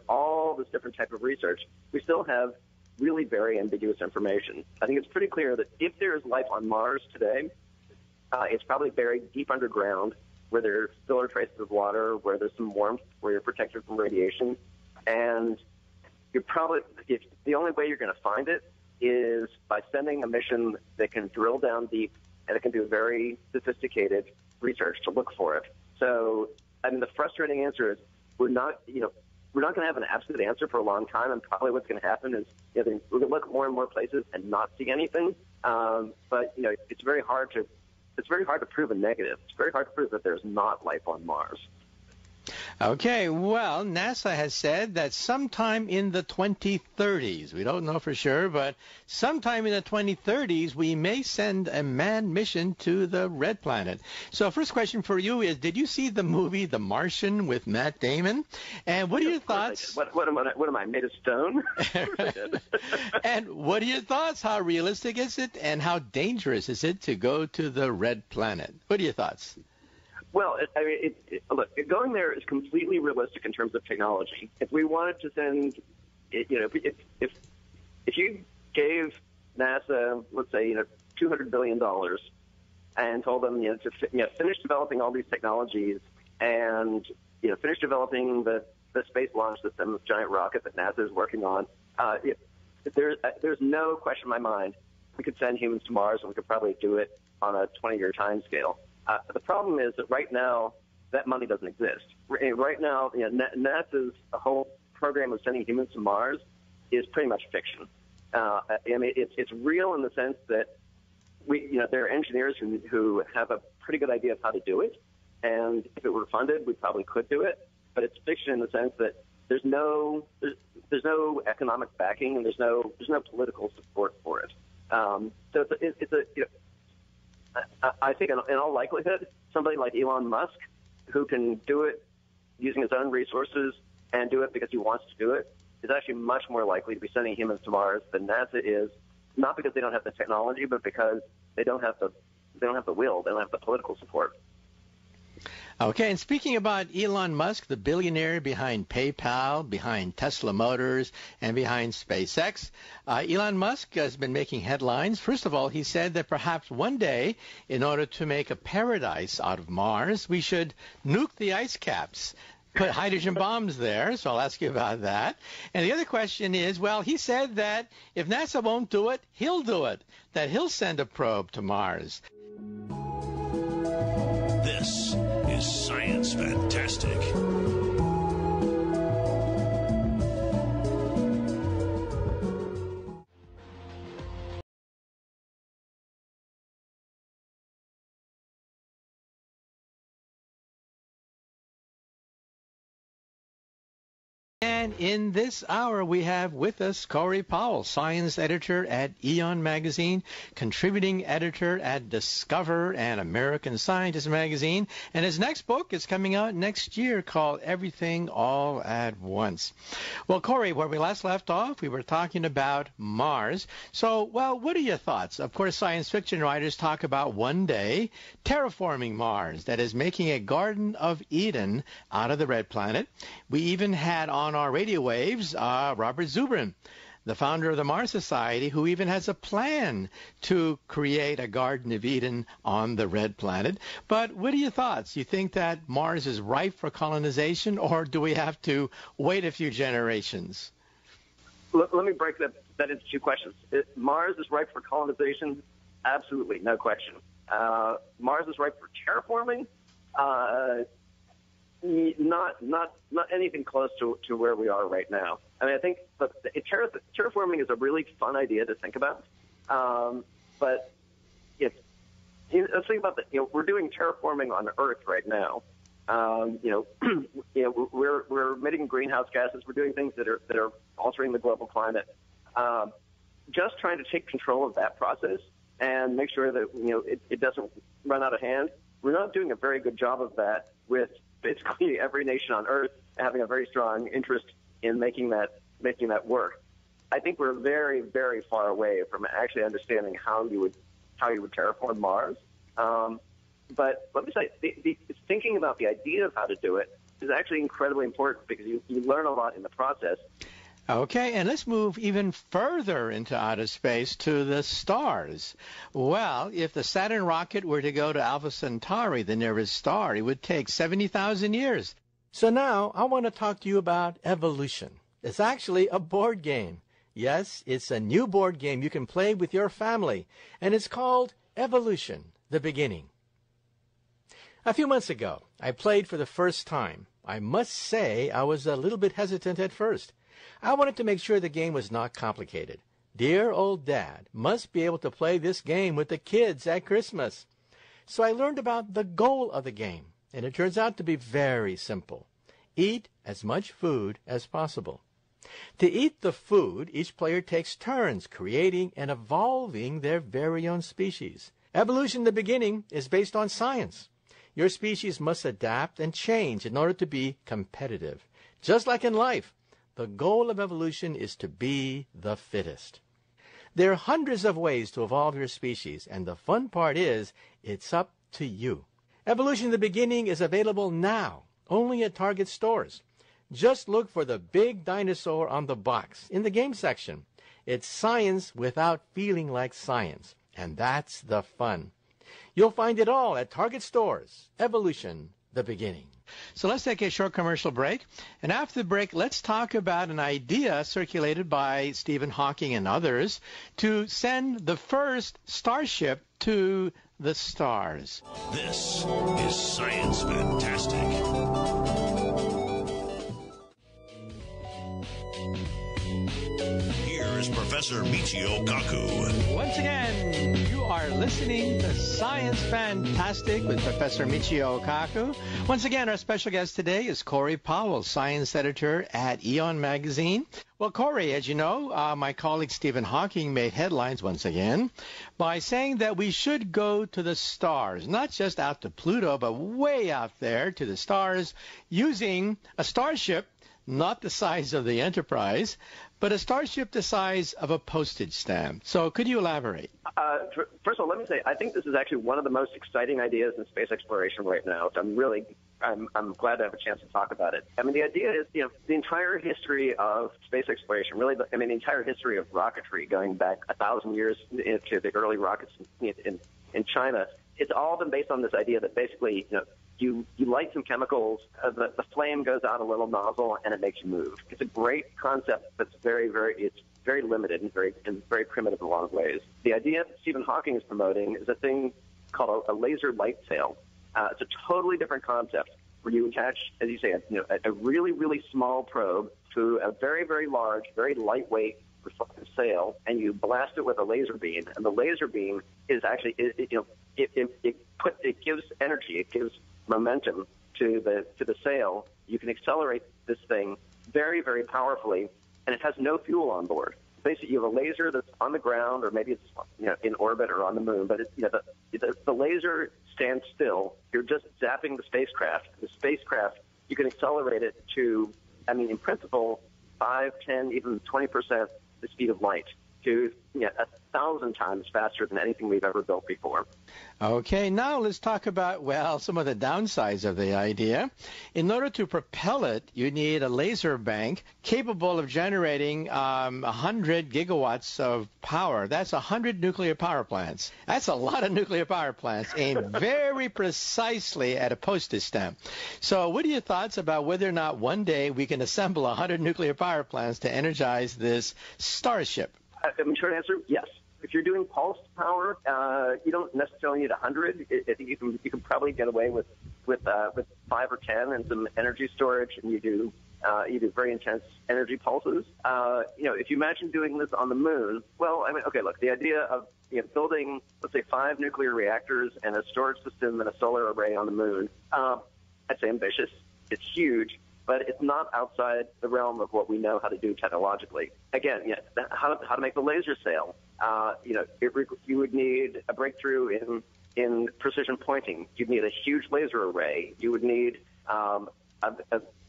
all this different type of research, we still have really very ambiguous information. I think it's pretty clear that if there is life on Mars today, it's probably buried deep underground where there still are traces of water, where there's some warmth, where you're protected from radiation. And you're probably, the only way you're going to find it is by sending a mission that can drill down deep and it can do very sophisticated research to look for it. So, I mean, the frustrating answer is we're not going to have an absolute answer for a long time, and probably what's going to happen is we're going to look more and more places and not see anything. But it's very hard to prove a negative. It's very hard to prove that there's not life on Mars. Okay, well, NASA has said that sometime in the 2030s, we don't know for sure, but sometime in the 2030s, we may send a manned mission to the red planet. So first question for you is, did you see the movie The Martian with Matt Damon? And what are your thoughts? What am I, made of stone? And what are your thoughts? How realistic is it, and how dangerous is it to go to the red planet? What are your thoughts? Well, look, going there is completely realistic in terms of technology. If we wanted to send, if you gave NASA, let's say, $200 billion and told them, to finish developing all these technologies and, finish developing the space launch system, this giant rocket that NASA is working on, there's no question in my mind we could send humans to Mars, and we could probably do it on a 20-year time scale. The problem is that right now that money doesn't exist. Right now, NASA's whole program of sending humans to Mars is pretty much fiction. It's real in the sense that there are engineers who have a pretty good idea of how to do it, and if it were funded, we probably could do it. But it's fiction in the sense that there's no economic backing, and there's no political support for it. So I think in all likelihood, somebody like Elon Musk, who can do it using his own resources and do it because he wants to do it, is actually much more likely to be sending humans to Mars than NASA is, not because they don't have the technology, but because they don't have the will, they don't have the political support. Okay, and speaking about Elon Musk, the billionaire behind PayPal, behind Tesla Motors, and behind SpaceX, Elon Musk has been making headlines. First of all, he said that perhaps one day, in order to make a paradise out of Mars, we should nuke the ice caps, put hydrogen bombs there, so I'll ask you about that. And the other question is, well, he said that if NASA won't do it, he'll do it, that he'll send a probe to Mars. This is Science Fantastic. And in this hour, we have with us Corey Powell, science editor at Eon Magazine, contributing editor at Discover and American Scientist Magazine. And his next book is coming out next year called Everything All at Once. Well, Corey, where we last left off, we were talking about Mars. So, well, what are your thoughts? Of course, science fiction writers talk about one day terraforming Mars, that is, making a Garden of Eden out of the red planet. We even had on our radio waves Robert Zubrin, the founder of the Mars Society, who even has a plan to create a Garden of Eden on the red planet. But what are your thoughts? You think that Mars is ripe for colonization, or do we have to wait a few generations? Let me break that into two questions. Mars is ripe for colonization? Absolutely, no question. Mars is ripe for terraforming? Not anything close to where we are right now. I mean, I think terraforming is a really fun idea to think about. But let's think about that. We're doing terraforming on Earth right now. We're emitting greenhouse gases. We're doing things that are altering the global climate. Just trying to take control of that process and make sure that it doesn't run out of hand. We're not doing a very good job of that with basically every nation on Earth having a very strong interest in making that work. I think we're very, very far away from actually understanding how you would terraform Mars. But let me say, thinking about the idea of how to do it is actually incredibly important because you learn a lot in the process. Okay, and let's move even further into outer space to the stars. Well, if the Saturn rocket were to go to Alpha Centauri, the nearest star, it would take 70,000 years. So now I want to talk to you about evolution. It's actually a board game. Yes, it's a new board game you can play with your family, and it's called Evolution, the Beginning. A few months ago, I played for the first time. I must say I was a little bit hesitant at first. I wanted to make sure the game was not complicated. Dear old Dad must be able to play this game with the kids at Christmas. So I learned about the goal of the game, and it turns out to be very simple. Eat as much food as possible. To eat the food, each player takes turns creating and evolving their very own species. Evolution, the Beginning, is based on science. Your species must adapt and change in order to be competitive. Just like in life, the goal of evolution is to be the fittest. There are hundreds of ways to evolve your species, and the fun part is, it's up to you. Evolution, the Beginning is available now, only at Target stores. Just look for the big dinosaur on the box in the game section. It's science without feeling like science, and that's the fun. You'll find it all at Target stores. Evolution, the beginning. So let's take a short commercial break. And after the break, let's talk about an idea circulated by Stephen Hawking and others to send the first starship to the stars. This is Science Fantastic. Here is Professor Michio Kaku. Once again, you are listening to Science Fantastic with Professor Michio Kaku. Once again, our special guest today is Corey Powell, science editor at Eon Magazine. Well, Corey, as you know, my colleague Stephen Hawking made headlines once again by saying that we should go to the stars, not just out to Pluto, but way out there to the stars using a starship, not the size of the Enterprise, but a starship the size of a postage stamp. So could you elaborate? First of all, let me say, I think this is actually one of the most exciting ideas in space exploration right now. So I'm glad to have a chance to talk about it. I mean, the idea is, the entire history of space exploration, really, the entire history of rocketry going back 1,000 years into the early rockets in China, it's all been based on this idea that basically, you light some chemicals, the flame goes out a little nozzle, and it makes you move. It's a great concept that's very limited and very primitive in a lot of ways. The idea that Stephen Hawking is promoting is a thing called a laser light sail. It's a totally different concept where you attach, as you say, a really, really small probe to a very, very large, very lightweight reflective sail, and you blast it with a laser beam. And the laser beam is actually, it gives energy, it gives momentum to the sail. You can accelerate this thing very, very powerfully, and it has no fuel on board. Basically, you have a laser that's on the ground, or maybe it's in orbit or on the moon, but the laser stands still. You're just zapping the spacecraft. The spacecraft, you can accelerate it to, in principle, 5, 10, even 20% the speed of light, to 1,000 times faster than anything we've ever built before. Okay, now let's talk about, some of the downsides of the idea. In order to propel it, you need a laser bank capable of generating 100 gigawatts of power. That's 100 nuclear power plants. That's a lot of nuclear power plants aimed very precisely at a postage stamp. So what are your thoughts about whether or not one day we can assemble 100 nuclear power plants to energize this starship? Short answer, yes. If you're doing pulsed power, you don't necessarily need 100. I think you can probably get away with 5 or 10 and some energy storage, and you do very intense energy pulses. If you imagine doing this on the moon, the idea of building, let's say, 5 nuclear reactors and a storage system and a solar array on the moon, I'd say ambitious. It's huge, but it's not outside the realm of what we know how to do technologically. Again, how to make the laser sail. You would need a breakthrough in precision pointing. You'd need a huge laser array. You would need a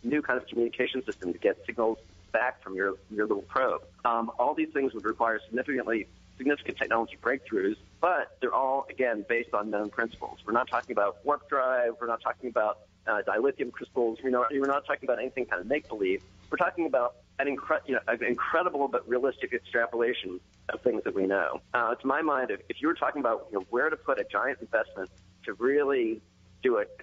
new kind of communication system to get signals back from your little probe. All these things would require significant technology breakthroughs, but they're all, again, based on known principles. We're not talking about warp drive. We're not talking about dilithium crystals. We're not talking about anything kind of make-believe. We're talking about an incredible but realistic extrapolation of things that we know. To my mind, if you were talking about where to put a giant investment to really do it,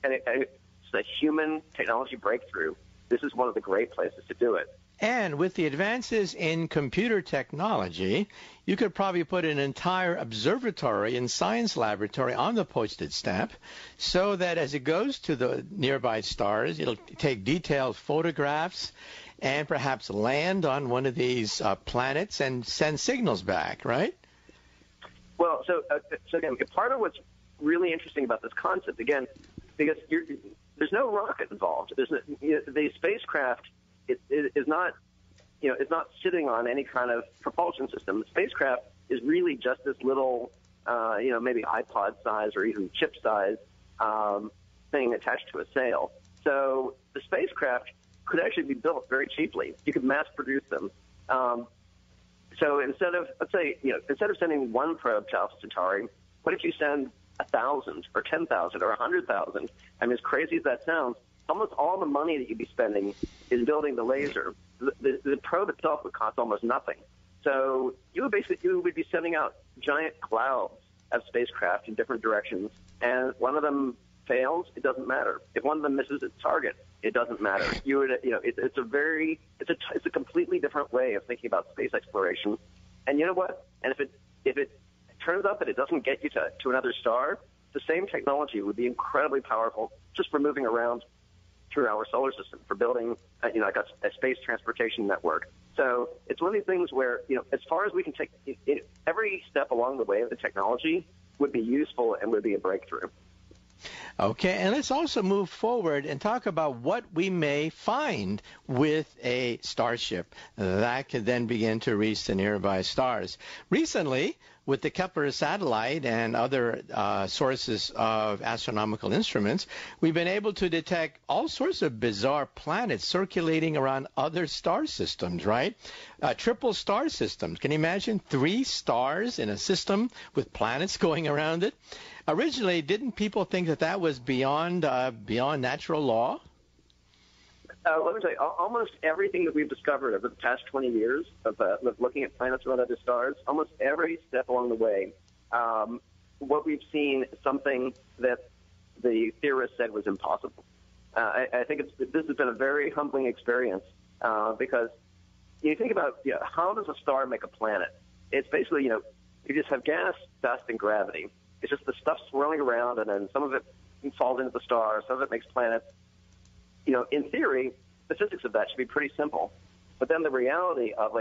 it's a human technology breakthrough, this is one of the great places to do it. And with the advances in computer technology, you could probably put an entire observatory and science laboratory on the postage stamp so that as it goes to the nearby stars, it'll take detailed photographs and perhaps land on one of these planets and send signals back, right? Well, so again, part of what's really interesting about this concept, again, because there's no rocket involved. The spacecraft is not sitting on any kind of propulsion system. The spacecraft is really just this little, maybe iPod size or even chip size thing attached to a sail. So the spacecraft could actually be built very cheaply. You could mass produce them. So instead of sending one probe to Alpha Centauri, what if you send 1,000 or 10,000 or 100,000? I mean, as crazy as that sounds, almost all the money that you'd be spending is building the laser. The probe itself would cost almost nothing. So you would be sending out giant clouds of spacecraft in different directions, and one of them fails, it doesn't matter. If one of them misses its target, it doesn't matter. It's a completely different way of thinking about space exploration. And you know what? And if it turns out that it doesn't get you to another star, the same technology would be incredibly powerful just for moving around through our solar system, for building like a space transportation network. So it's one of these things where, as far as we can take, every step along the way of the technology would be useful and would be a breakthrough. Okay, and let's also move forward and talk about what we may find with a starship that could then begin to reach the nearby stars. Recently, with the Kepler satellite and other sources of astronomical instruments, we've been able to detect all sorts of bizarre planets circulating around other star systems, right? Triple star systems. Can you imagine 3 stars in a system with planets going around it? Originally, didn't people think that was beyond natural law? Let me tell you, almost everything that we've discovered over the past 20 years of looking at planets around other stars, almost every step along the way, what we've seen is something that the theorists said was impossible. I think this has been a very humbling experience because you think about how does a star make a planet? It's basically, you just have gas, dust, and gravity. It's just the stuff swirling around, and then some of it falls into the star, some of it makes planets. In theory, the physics of that should be pretty simple. But then the reality of,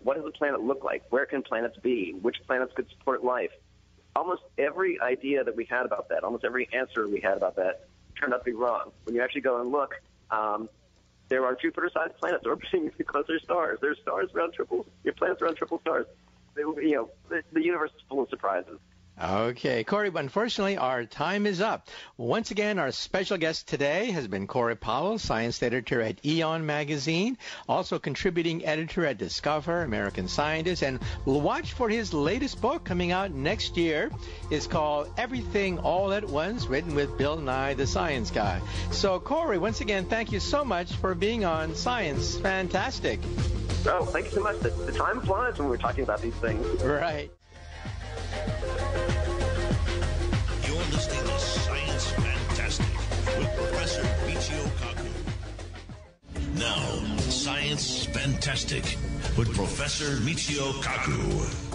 what does a planet look like? Where can planets be? Which planets could support life? Almost every idea that we had about that, almost every answer we had about that turned out to be wrong. When you actually go and look, there are Jupiter-sized planets orbiting closer stars. There's stars around planets around triple stars. The universe is full of surprises. Okay, Corey, but unfortunately, our time is up. Once again, our special guest today has been Corey Powell, science editor at Eon Magazine, also contributing editor at Discover, American Scientist, and we'll watch for his latest book coming out next year. It's called Everything All at Once, written with Bill Nye, the Science Guy. So, Corey, once again, thank you so much for being on Science Fantastic. Oh, thank you so much. The time flies when we're talking about these things. Right. You're listening to Science Fantastic with Professor Michio Kaku. Now, Science Fantastic with Professor Michio Kaku.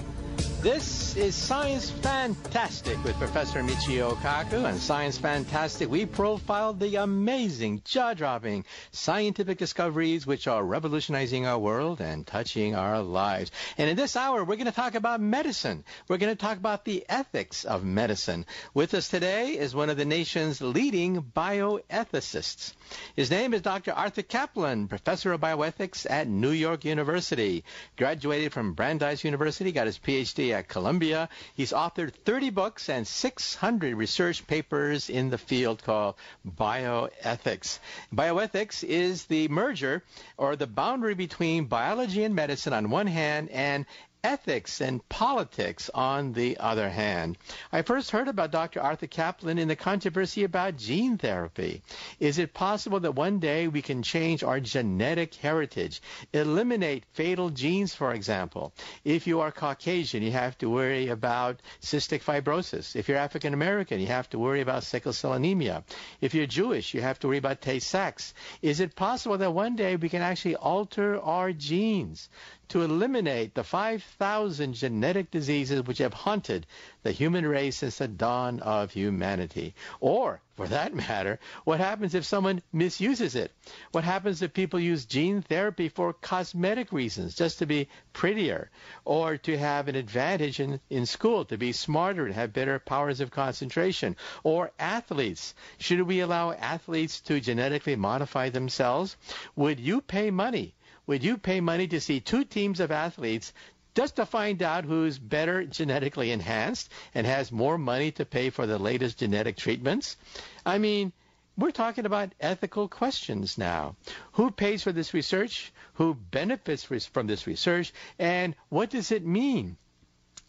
This is Science Fantastic with Professor Michio Kaku. And Science Fantastic, we profile the amazing, jaw-dropping scientific discoveries which are revolutionizing our world and touching our lives. And in this hour, we're going to talk about medicine. We're going to talk about the ethics of medicine. With us today is one of the nation's leading bioethicists. His name is Dr. Arthur Kaplan, professor of bioethics at New York University. Graduated from Brandeis University, got his PhD at Columbia. He's authored 30 books and 600 research papers in the field called bioethics. Bioethics is the merger or the boundary between biology and medicine on one hand and ethics and politics on the other hand. I first heard about Dr. Arthur Kaplan in the controversy about gene therapy. Is it possible that one day we can change our genetic heritage, eliminate fatal genes, for example? If you are Caucasian, you have to worry about cystic fibrosis. If you're African American, you have to worry about sickle cell anemia. If you're Jewish, you have to worry about Tay-Sachs. Is it possible that one day we can actually alter our genes to eliminate the 5,000 genetic diseases which have haunted the human race since the dawn of humanity? Or, for that matter, what happens if someone misuses it? What happens if people use gene therapy for cosmetic reasons, just to be prettier, or to have an advantage in school, to be smarter and have better powers of concentration? Or athletes. Should we allow athletes to genetically modify themselves? Would you pay money? Would you pay money to see 2 teams of athletes just to find out who's better genetically enhanced and has more money to pay for the latest genetic treatments? I mean, we're talking about ethical questions now. Who pays for this research? Who benefits from this research? And what does it mean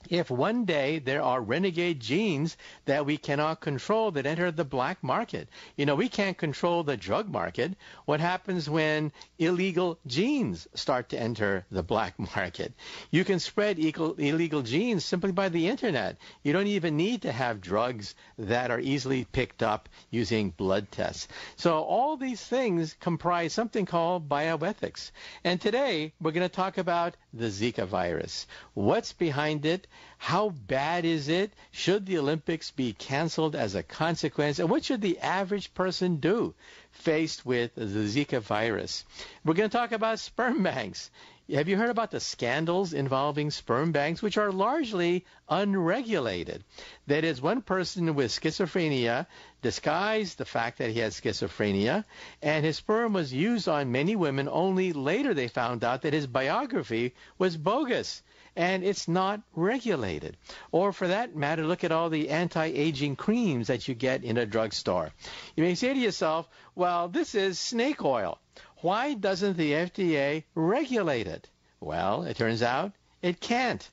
If one day there are renegade genes that we cannot control that enter the black market, we can't control the drug market. What happens when illegal genes start to enter the black market? You can spread illegal genes simply by the internet. You don't even need to have drugs that are easily picked up using blood tests. So all these things comprise something called bioethics. And today we're going to talk about the Zika virus. What's behind it? How bad is it? Should the Olympics be canceled as a consequence? And what should the average person do faced with the Zika virus? We're going to talk about sperm banks. Have you heard about the scandals involving sperm banks, which are largely unregulated? That is, one person with schizophrenia disguised the fact that he had schizophrenia, and his sperm was used on many women. Only later they found out that his biography was bogus, and it's not regulated. Or for that matter, look at all the anti-aging creams that you get in a drugstore. You may say to yourself, well, this is snake oil. Why doesn't the FDA regulate it? Well, it turns out it can't.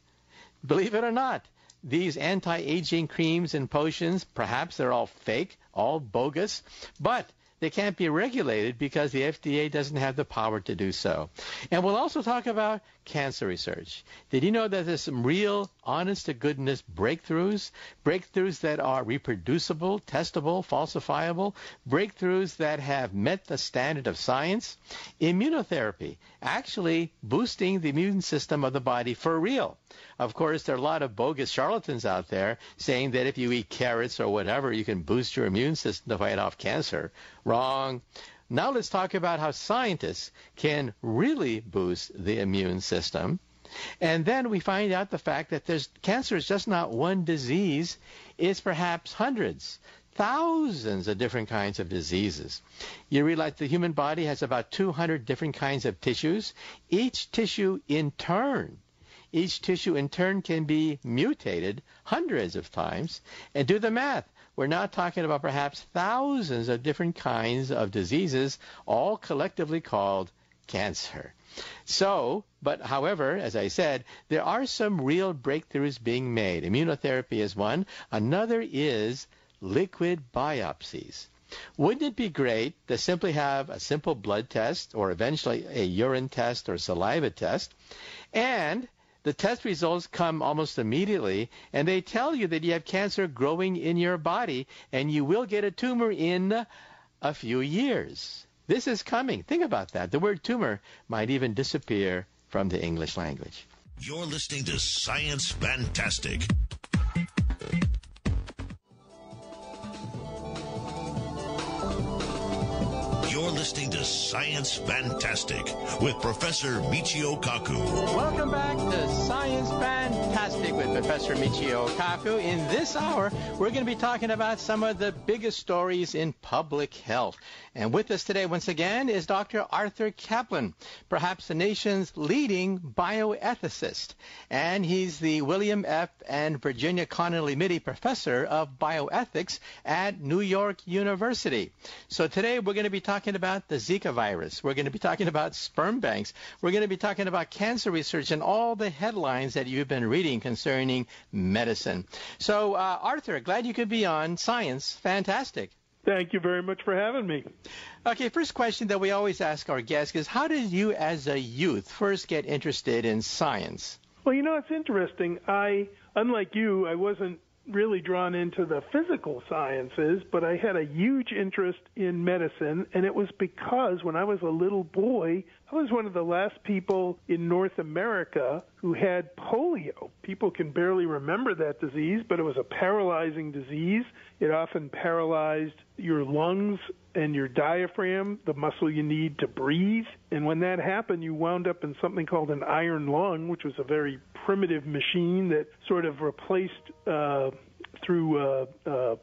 Believe it or not, these anti-aging creams and potions, perhaps they're all fake, all bogus, but they can't be regulated because the FDA doesn't have the power to do so. And we'll also talk about cancer research. Did you know that there's some real, honest-to-goodness breakthroughs that are reproducible, testable, falsifiable, breakthroughs that have met the standard of science? Immunotherapy, actually boosting the immune system of the body for real. Of course, there are a lot of bogus charlatans out there saying that if you eat carrots or whatever, you can boost your immune system to fight off cancer. Wrong. Now let's talk about how scientists can really boost the immune system. And then we find out the fact that cancer is just not one disease. It's perhaps hundreds, thousands of different kinds of diseases. You realize the human body has about 200 different kinds of tissues. Each tissue in turn can be mutated hundreds of times. And do the math. We're now talking about perhaps thousands of different kinds of diseases, all collectively called cancer. However, as I said, there are some real breakthroughs being made. Immunotherapy is one. Another is liquid biopsies. Wouldn't it be great to simply have a simple blood test or eventually a urine test or saliva test, and the test results come almost immediately, and they tell you that you have cancer growing in your body, and you will get a tumor in a few years. This is coming. Think about that. The word tumor might even disappear from the English language. You're listening to Science Fantastic. You're listening to Science Fantastic with Professor Michio Kaku. Welcome back to Science Fantastic with Professor Michio Kaku. In this hour, we're going to be talking about some of the biggest stories in public health. And with us today, once again, is Dr. Arthur Kaplan, perhaps the nation's leading bioethicist. And he's the William F. and Virginia Connolly Mitty Professor of Bioethics at New York University. So today, we're going to be talking about the Zika virus. We're going to be talking about sperm banks. We're going to be talking about cancer research and all the headlines that you've been reading concerning medicine. So, Arthur, glad you could be on Science Fantastic. Thank you very much for having me. Okay, first question that we always ask our guests is, how did you as a youth first get interested in science? Well, it's interesting. Unlike you, I wasn't really drawn into the physical sciences, but I had a huge interest in medicine, and it was because when I was a little boy, I was one of the last people in North America who had polio. People can barely remember that disease, but it was a paralyzing disease. It often paralyzed your lungs and your diaphragm, the muscle you need to breathe. And when that happened, you wound up in something called an iron lung, which was a very primitive machine that sort of replaced through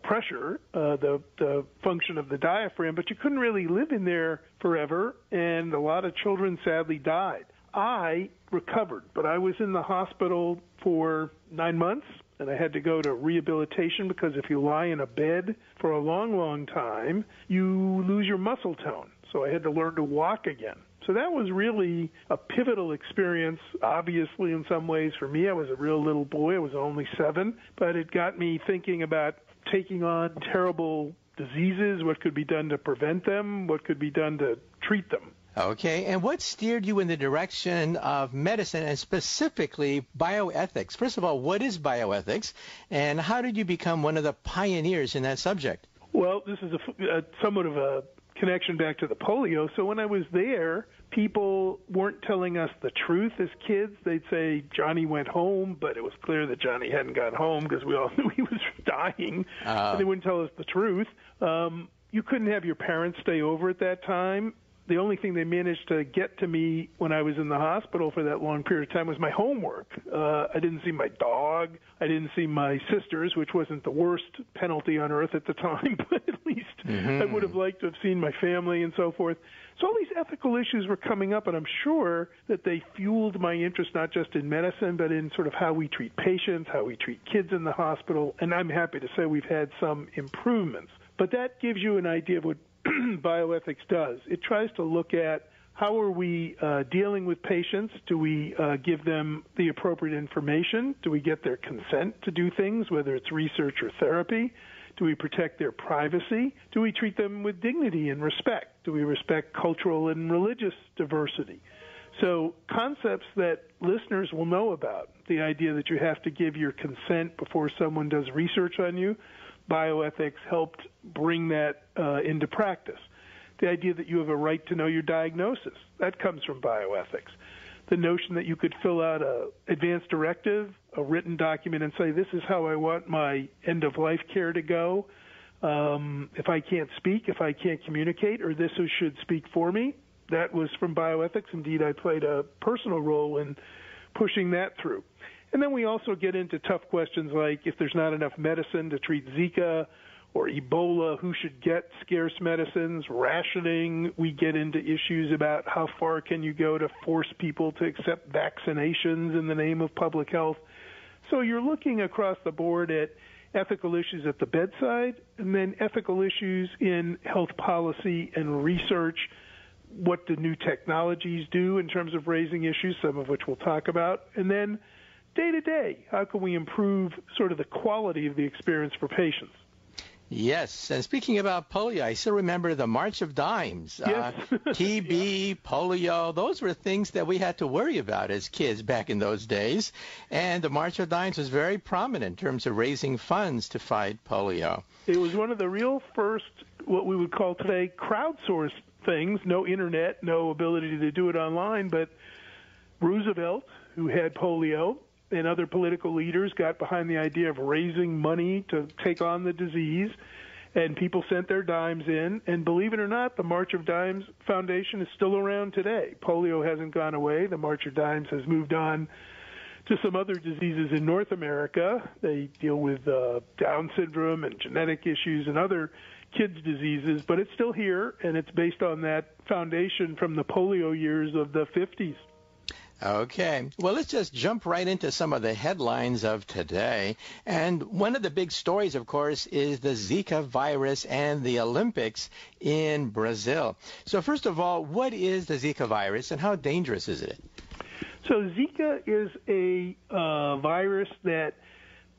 pressure the function of the diaphragm, but you couldn't really live in there forever, and a lot of children sadly died. I recovered, but I was in the hospital for 9 months, and I had to go to rehabilitation because if you lie in a bed for a long, long time, you lose your muscle tone. So I had to learn to walk again. So that was really a pivotal experience, obviously, in some ways. For me, I was a real little boy. I was only 7, but it got me thinking about taking on terrible diseases, what could be done to prevent them, what could be done to treat them. Okay, and what steered you in the direction of medicine and specifically bioethics? First of all, what is bioethics, and how did you become one of the pioneers in that subject? Well, this is a somewhat of a connection back to the polio. So when I was there, people weren't telling us the truth as kids. They'd say Johnny went home, but it was clear that Johnny hadn't gone home because we all knew he was dying. And they wouldn't tell us the truth. You couldn't have your parents stay over at that time. The only thing they managed to get to me when I was in the hospital for that long period of time was my homework. I didn't see my dog. I didn't see my sisters, which wasn't the worst penalty on earth at the time, but at least I would have liked to have seen my family and so forth. So all these ethical issues were coming up, and I'm sure that they fueled my interest not just in medicine, but in sort of how we treat patients, how we treat kids in the hospital, and I'm happy to say we've had some improvements. But that gives you an idea of what bioethics does. It tries to look at how are we dealing with patients? Do we give them the appropriate information? Do we get their consent to do things, whether it's research or therapy? Do we protect their privacy? Do we treat them with dignity and respect? Do we respect cultural and religious diversity? So concepts that listeners will know about, the idea that you have to give your consent before someone does research on you, bioethics helped bring that into practice. The idea that you have a right to know your diagnosis, that comes from bioethics. The notion that you could fill out an advance directive, a written document, and say, this is how I want my end-of-life care to go. If I can't speak, if I can't communicate, or this should speak for me, that was from bioethics. Indeed, I played a personal role in pushing that through. And then we also get into tough questions like if there's not enough medicine to treat Zika or Ebola, who should get scarce medicines, rationing. We get into issues about how far can you go to force people to accept vaccinations in the name of public health. So you're looking across the board at ethical issues at the bedside and then ethical issues in health policy and research. What do new technologies do in terms of raising issues, some of which we'll talk about, and then day-to-day, how can we improve sort of the quality of the experience for patients? Yes, and speaking about polio, I still remember the March of Dimes. Yes. TB, polio, those were things that we had to worry about as kids back in those days. And the March of Dimes was very prominent in terms of raising funds to fight polio. It was one of the real first, what we would call today, crowdsourced things. No internet, no ability to do it online, but Roosevelt, who had polio, and other political leaders got behind the idea of raising money to take on the disease, and people sent their dimes in. And believe it or not, the March of Dimes Foundation is still around today. Polio hasn't gone away. The March of Dimes has moved on to some other diseases in North America. They deal with Down syndrome and genetic issues and other kids' diseases, but it's still here, and it's based on that foundation from the polio years of the 50s. Okay. Well, let's just jump right into some of the headlines of today. And one of the big stories, of course, is the Zika virus and the Olympics in Brazil. So first of all, what is the Zika virus and how dangerous is it? So Zika is a virus that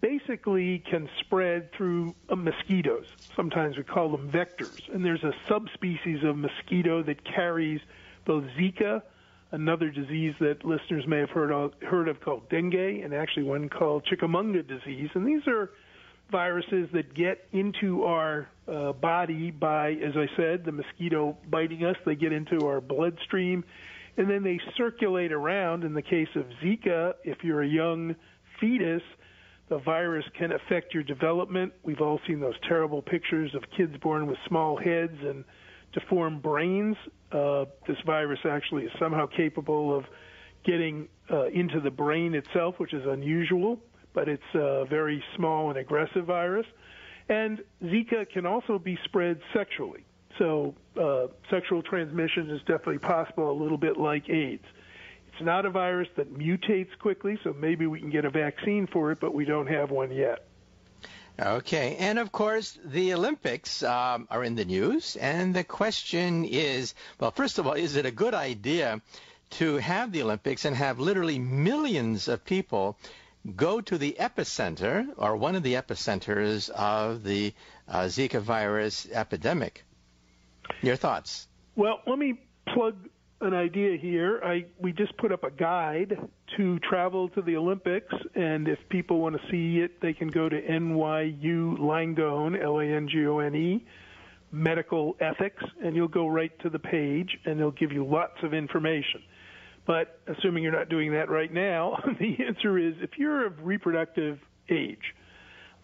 basically can spread through mosquitoes. Sometimes we call them vectors. And there's a subspecies of mosquito that carries both Zika, another disease that listeners may have heard of called dengue, and actually one called chikungunya disease. And these are viruses that get into our body by, as I said, the mosquito biting us. They get into our bloodstream, and then they circulate around. In the case of Zika, if you're a young fetus, the virus can affect your development. We've all seen those terrible pictures of kids born with small heads and deformed brains. This virus actually is somehow capable of getting into the brain itself, which is unusual, but it's a very small and aggressive virus. And Zika can also be spread sexually. So sexual transmission is definitely possible, a little bit like AIDS. It's not a virus that mutates quickly, so maybe we can get a vaccine for it, but we don't have one yet. Okay, and of course, the Olympics are in the news, and the question is, well, first of all, is it a good idea to have the Olympics and have literally millions of people go to the epicenter, or one of the epicenters of the Zika virus epidemic? Your thoughts? Well, let me plug an idea here. We just put up a guide to travel to the Olympics, and if people want to see it, they can go to NYU Langone, Langone, Medical Ethics, and you'll go right to the page, and they'll give you lots of information. But assuming you're not doing that right now, the answer is if you're of reproductive age,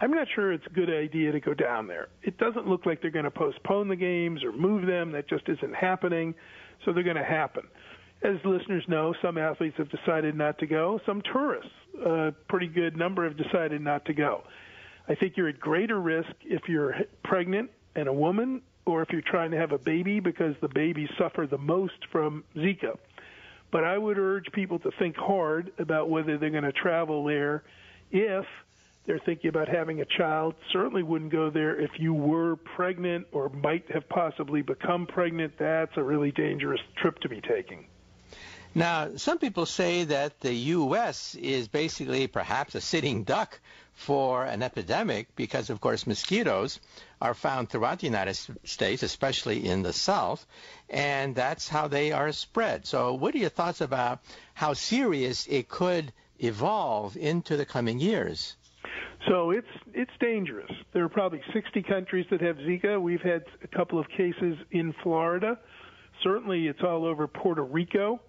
I'm not sure it's a good idea to go down there. It doesn't look like they're going to postpone the games or move them. That just isn't happening, so they're going to happen. As listeners know, some athletes have decided not to go. Some tourists, a pretty good number, have decided not to go. I think you're at greater risk if you're pregnant and a woman, or if you're trying to have a baby, because the babies suffer the most from Zika. But I would urge people to think hard about whether they're going to travel there if they're thinking about having a child. Certainly wouldn't go there if you were pregnant or might have possibly become pregnant. That's a really dangerous trip to be taking. Now, some people say that the U.S. is basically perhaps a sitting duck for an epidemic because, of course, mosquitoes are found throughout the United States, especially in the South, and that's how they are spread. So what are your thoughts about how serious it could evolve into the coming years? So it's dangerous. There are probably 60 countries that have Zika. We've had a couple of cases in Florida. Certainly it's all over Puerto Rico.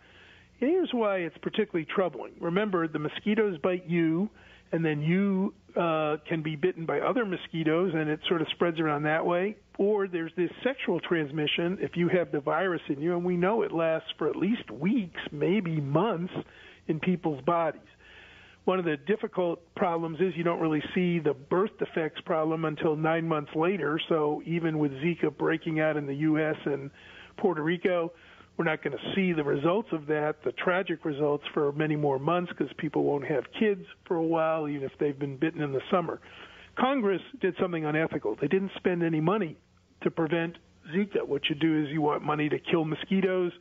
And here's why it's particularly troubling. Remember, the mosquitoes bite you, and then you can be bitten by other mosquitoes, and it sort of spreads around that way. Or there's this sexual transmission if you have the virus in you, and we know it lasts for at least weeks, maybe months, in people's bodies. One of the difficult problems is you don't really see the birth defects problem until 9 months later. So even with Zika breaking out in the U.S. and Puerto Rico, we're not going to see the results of that, the tragic results, for many more months because people won't have kids for a while, even if they've been bitten in the summer. Congress did something unethical. They didn't spend any money to prevent Zika. What you do is you want money to kill mosquitoes.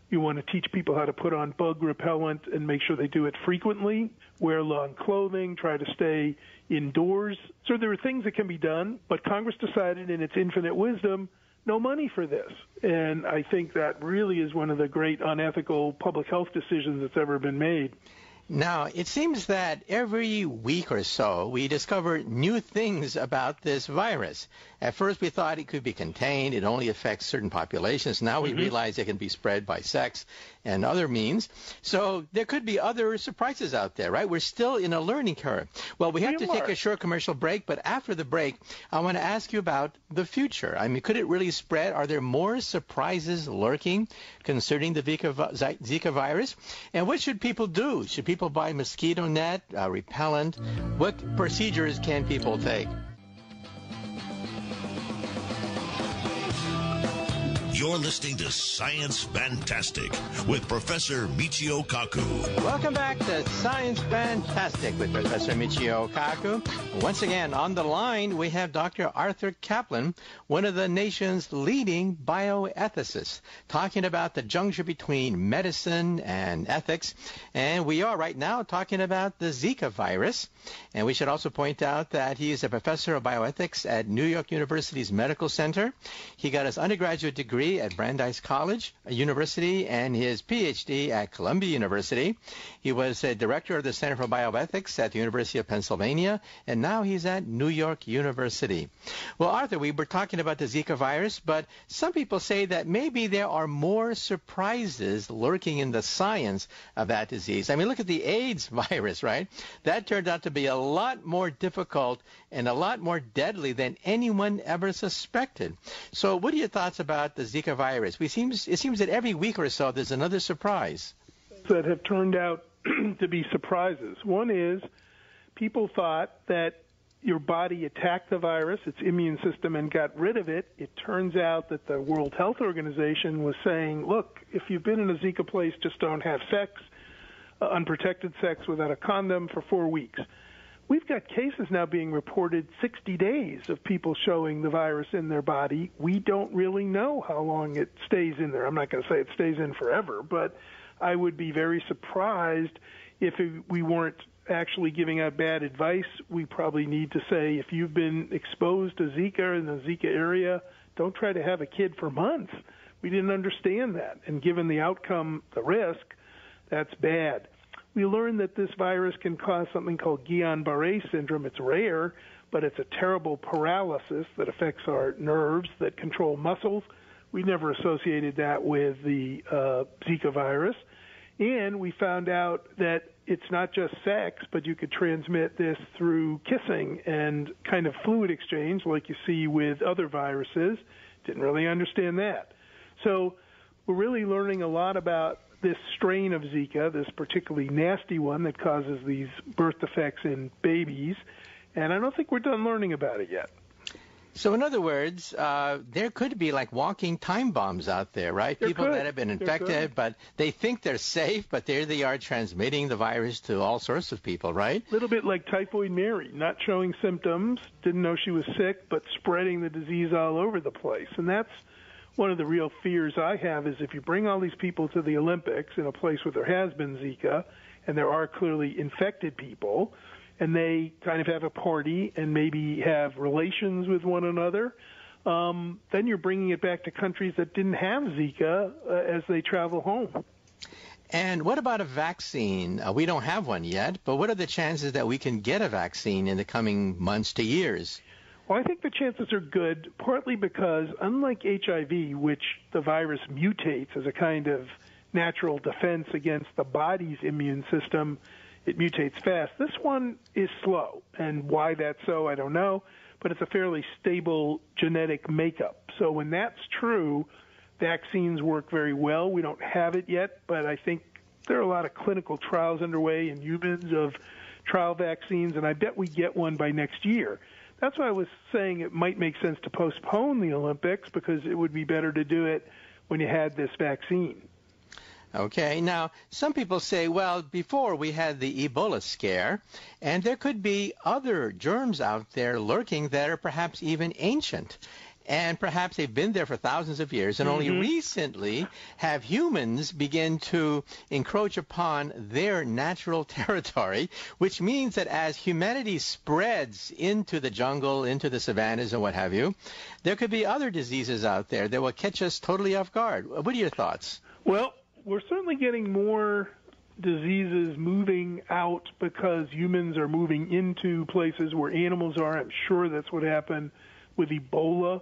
You want to teach people how to put on bug repellent and make sure they do it frequently, wear long clothing, try to stay indoors. So there are things that can be done, but Congress decided in its infinite wisdom, no money for this. And I think that really is one of the great unethical public health decisions that's ever been made. Now, it seems that every week or so we discover new things about this virus. At first we thought it could be contained, it only affects certain populations. Now we realize it can be spread by sex and other means. So there could be other surprises out there, right? We're still in a learning curve. Well, we have to take a short commercial break, but after the break, I want to ask you about the future. I mean, could it really spread? Are there more surprises lurking concerning the Zika virus? And what should people do? Should people buy mosquito net, repellent? What procedures can people take? You're listening to Science Fantastic with Professor Michio Kaku. Welcome back to Science Fantastic with Professor Michio Kaku. Once again, on the line, we have Dr. Arthur Kaplan, one of the nation's leading bioethicists, talking about the juncture between medicine and ethics. And we are right now talking about the Zika virus. And we should also point out that he is a professor of bioethics at New York University's Medical Center. He got his undergraduate degree at Brandeis College University and his PhD at Columbia University. He was a director of the Center for Bioethics at the University of Pennsylvania, and now he's at New York University. Well, Arthur, we were talking about the Zika virus, but some people say that maybe there are more surprises lurking in the science of that disease. I mean, look at the AIDS virus, right? That turned out to be a lot more difficult and a lot more deadly than anyone ever suspected. So what are your thoughts about the Zika virus? It seems that every week or so there's another surprise. That have turned out to be surprises. One is people thought that your body attacked the virus, its immune system, and got rid of it. It turns out that the World Health Organization was saying, look, if you've been in a Zika place, just don't have sex, unprotected sex without a condom for 4 weeks. we've got cases now being reported 60 days of people showing the virus in their body. We don't really know how long it stays in there. I'm not going to say it stays in forever, but I would be very surprised if we weren't actually giving out bad advice. We probably need to say, if you've been exposed to Zika in the Zika area, don't try to have a kid for months. We didn't understand that. And given the outcome, the risk, that's bad. We learned that this virus can cause something called Guillain-Barré syndrome. It's rare, but it's a terrible paralysis that affects our nerves that control muscles. We never associated that with the Zika virus. And we found out that it's not just sex, but you could transmit this through kissing and kind of fluid exchange like you see with other viruses. Didn't really understand that. So we're really learning a lot about this strain of Zika, this particularly nasty one that causes these birth defects in babies. And I don't think we're done learning about it yet. So in other words, there could be like walking time bombs out there, right? People that have been infected, but they think they're safe, but there they are transmitting the virus to all sorts of people, right? A little bit like Typhoid Mary, not showing symptoms, didn't know she was sick, but spreading the disease all over the place. And that's one of the real fears I have, is if you bring all these people to the Olympics in a place where there has been Zika, and there are clearly infected people, and they kind of have a party and maybe have relations with one another, then you're bringing it back to countries that didn't have Zika as they travel home. And what about a vaccine? We don't have one yet, but what are the chances that we can get a vaccine in the coming months to years? Well, I think the chances are good, partly because unlike HIV, which the virus mutates as a kind of natural defense against the body's immune system, it mutates fast. This one is slow, and why that's so, I don't know, but it's a fairly stable genetic makeup. So when that's true, vaccines work very well. We don't have it yet, but I think there are a lot of clinical trials underway in humans of trial vaccines, and I bet we get one by next year. That's why I was saying it might make sense to postpone the Olympics, because it would be better to do it when you had this vaccine. Okay. Now, some people say, well, before we had the Ebola scare, and there could be other germs out there lurking that are perhaps even ancient. And perhaps they've been there for thousands of years, and only recently have humans begin to encroach upon their natural territory, which means that as humanity spreads into the jungle, into the savannas and what have you, there could be other diseases out there that will catch us totally off guard. What are your thoughts? Well, we're certainly getting more diseases moving out because humans are moving into places where animals are. I'm sure that's what happened with Ebola.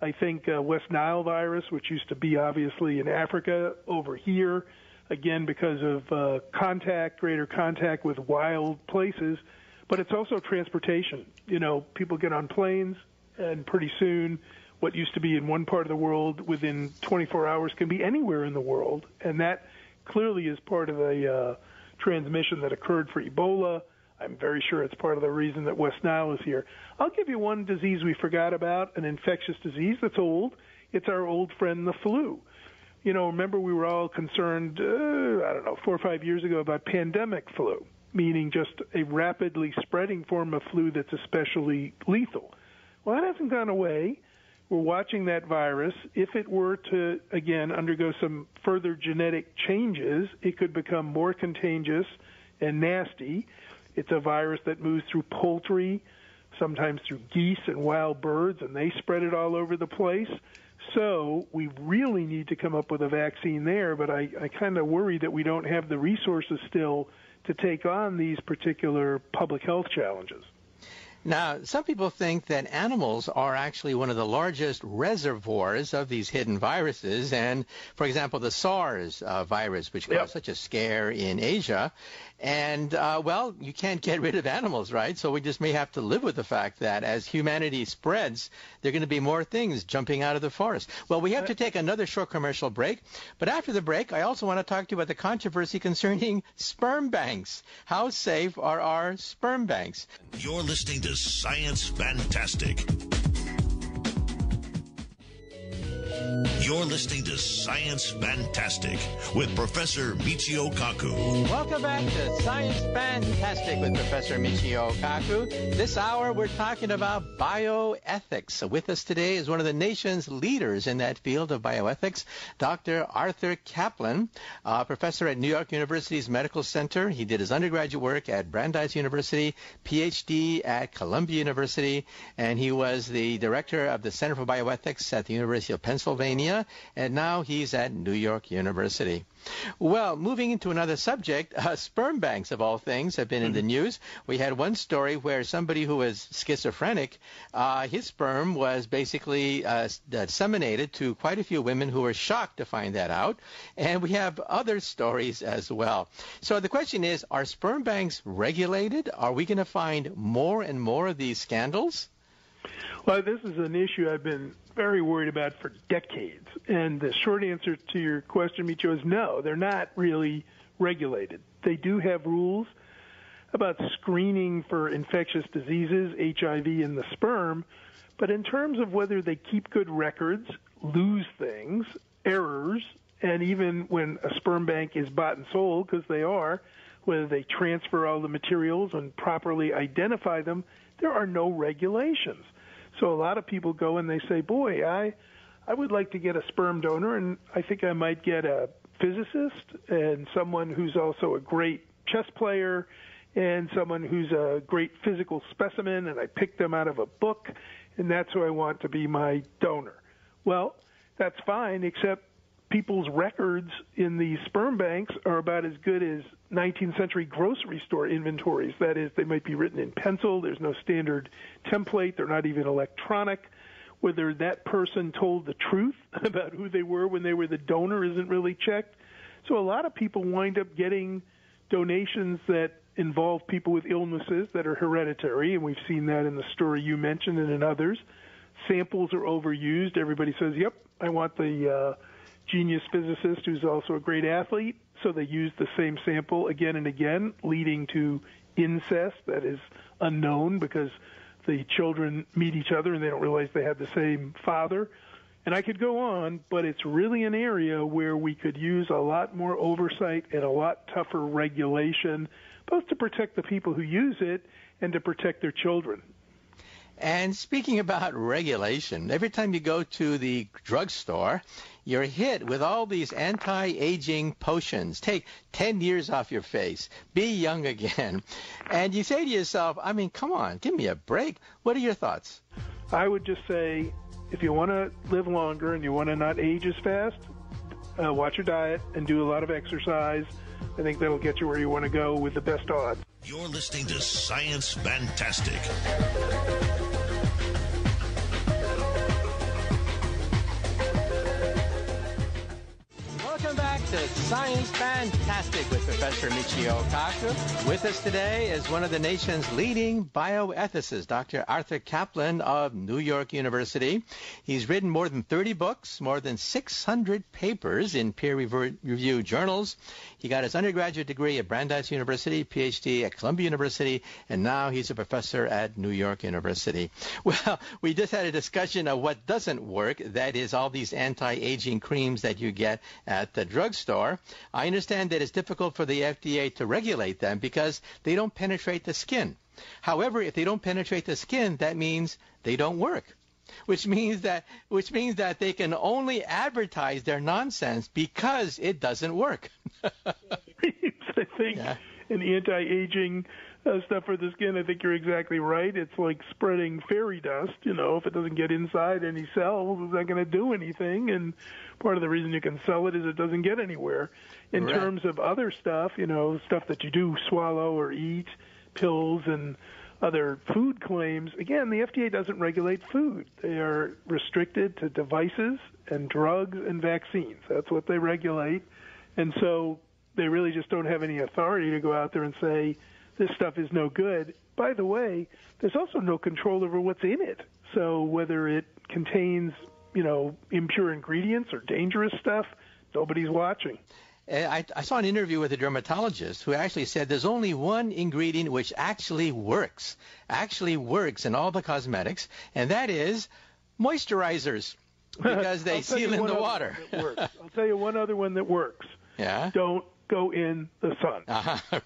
I think West Nile virus, which used to be obviously in Africa, over here, again because of greater contact with wild places. But it's also transportation. You know, people get on planes, and pretty soon what used to be in one part of the world within 24 hours can be anywhere in the world. And that clearly is part of a transmission that occurred for Ebola. I'm very sure it's part of the reason that West Nile is here. I'll give you one disease we forgot about, an infectious disease that's old. It's our old friend, the flu. You know, remember we were all concerned, 4 or 5 years ago about pandemic flu, meaning just a rapidly spreading form of flu that's especially lethal. Well, that hasn't gone away. We're watching that virus. If it were to, again, undergo some further genetic changes, it could become more contagious and nasty. It's a virus that moves through poultry, sometimes through geese and wild birds, and they spread it all over the place. So we really need to come up with a vaccine there, but I kind of worry that we don't have the resources still to take on these particular public health challenges. Now, some people think that animals are actually one of the largest reservoirs of these hidden viruses. And, for example, the SARS virus, which caused such a scare in Asia. And, well, you can't get rid of animals, right? So we just may have to live with the fact that as humanity spreads, there are going to be more things jumping out of the forest. Well, we have to take another short commercial break. But after the break, I also want to talk to you about the controversy concerning sperm banks. How safe are our sperm banks? You're listening to Science Fantastic. You're listening to Science Fantastic with Professor Michio Kaku. Welcome back to Science Fantastic with Professor Michio Kaku. This hour, we're talking about bioethics. With us today is one of the nation's leaders in that field of bioethics, Dr. Arthur Kaplan, professor at New York University's Medical Center. He did his undergraduate work at Brandeis University, PhD at Columbia University, and he was the director of the Center for Bioethics at the University of Pennsylvania, and now he's at New York University. Well, moving into another subject, sperm banks, of all things, have been in the news. We had one story where somebody who was schizophrenic, his sperm was basically disseminated to quite a few women who were shocked to find that out. And we have other stories as well. So the question is, are sperm banks regulated? Are we going to find more and more of these scandals? Well, this is an issue I've been very worried about for decades. And the short answer to your question, Michio, is no, they're not really regulated. They do have rules about screening for infectious diseases, HIV in the sperm, but in terms of whether they keep good records, lose things, errors, and even when a sperm bank is bought and sold, because they are, whether they transfer all the materials and properly identify them, there are no regulations. So a lot of people go and they say, boy, I would like to get a sperm donor, and I think I might get a physicist and someone who's also a great chess player and someone who's a great physical specimen, and I picked them out of a book, and that's who I want to be my donor. Well, that's fine, except people's records in these sperm banks are about as good as 19th century grocery store inventories. That is, they might be written in pencil. There's no standard template. They're not even electronic. Whether that person told the truth about who they were when they were the donor isn't really checked. So a lot of people wind up getting donations that involve people with illnesses that are hereditary, and we've seen that in the story you mentioned and in others. Samples are overused. Everybody says, yep, I want the genius physicist who's also a great athlete, so they use the same sample again and again, leading to incest that is unknown because the children meet each other and they don't realize they have the same father. And I could go on, but it's really an area where we could use a lot more oversight and a lot tougher regulation, both to protect the people who use it and to protect their children. And speaking about regulation, every time you go to the drugstore, you're hit with all these anti-aging potions. Take 10 years off your face. Be young again. And you say to yourself, I mean, come on, give me a break. What are your thoughts? I would just say, if you want to live longer and you want to not age as fast, watch your diet and do a lot of exercise. I think that'll get you where you want to go with the best odds. You're listening to Science Fantastic. Welcome back to Science Fantastic with Professor Michio Kaku. With us today is one of the nation's leading bioethicists, Dr. Arthur Kaplan of New York University. He's written more than 30 books, more than 600 papers in peer-reviewed journals. He got his undergraduate degree at Brandeis University, PhD at Columbia University, and now he's a professor at New York University. Well, we just had a discussion of what doesn't work, that is all these anti-aging creams that you get at the drugstore. I understand that it's difficult for the FDA to regulate them because they don't penetrate the skin. However, if they don't penetrate the skin, that means they don't work. Which means that they can only advertise their nonsense because it doesn't work. I think in anti-aging stuff for the skin, I think you're exactly right. It's like spreading fairy dust. You know, if it doesn't get inside any cells, it's not going to do anything. And part of the reason you can sell it is it doesn't get anywhere. In terms of other stuff, you know, stuff that you do swallow or eat, pills and other food claims, again, the FDA doesn't regulate food. They are restricted to devices and drugs and vaccines. That's what they regulate. And so they really just don't have any authority to go out there and say, this stuff is no good. By the way, there's also no control over what's in it. So whether it contains, you know, impure ingredients or dangerous stuff, nobody's watching. I saw an interview with a dermatologist who actually said there's only one ingredient which actually works in all the cosmetics, and that is moisturizers. because they seal in the water. I'll tell you one other one that works. Yeah? Don't go in the sun.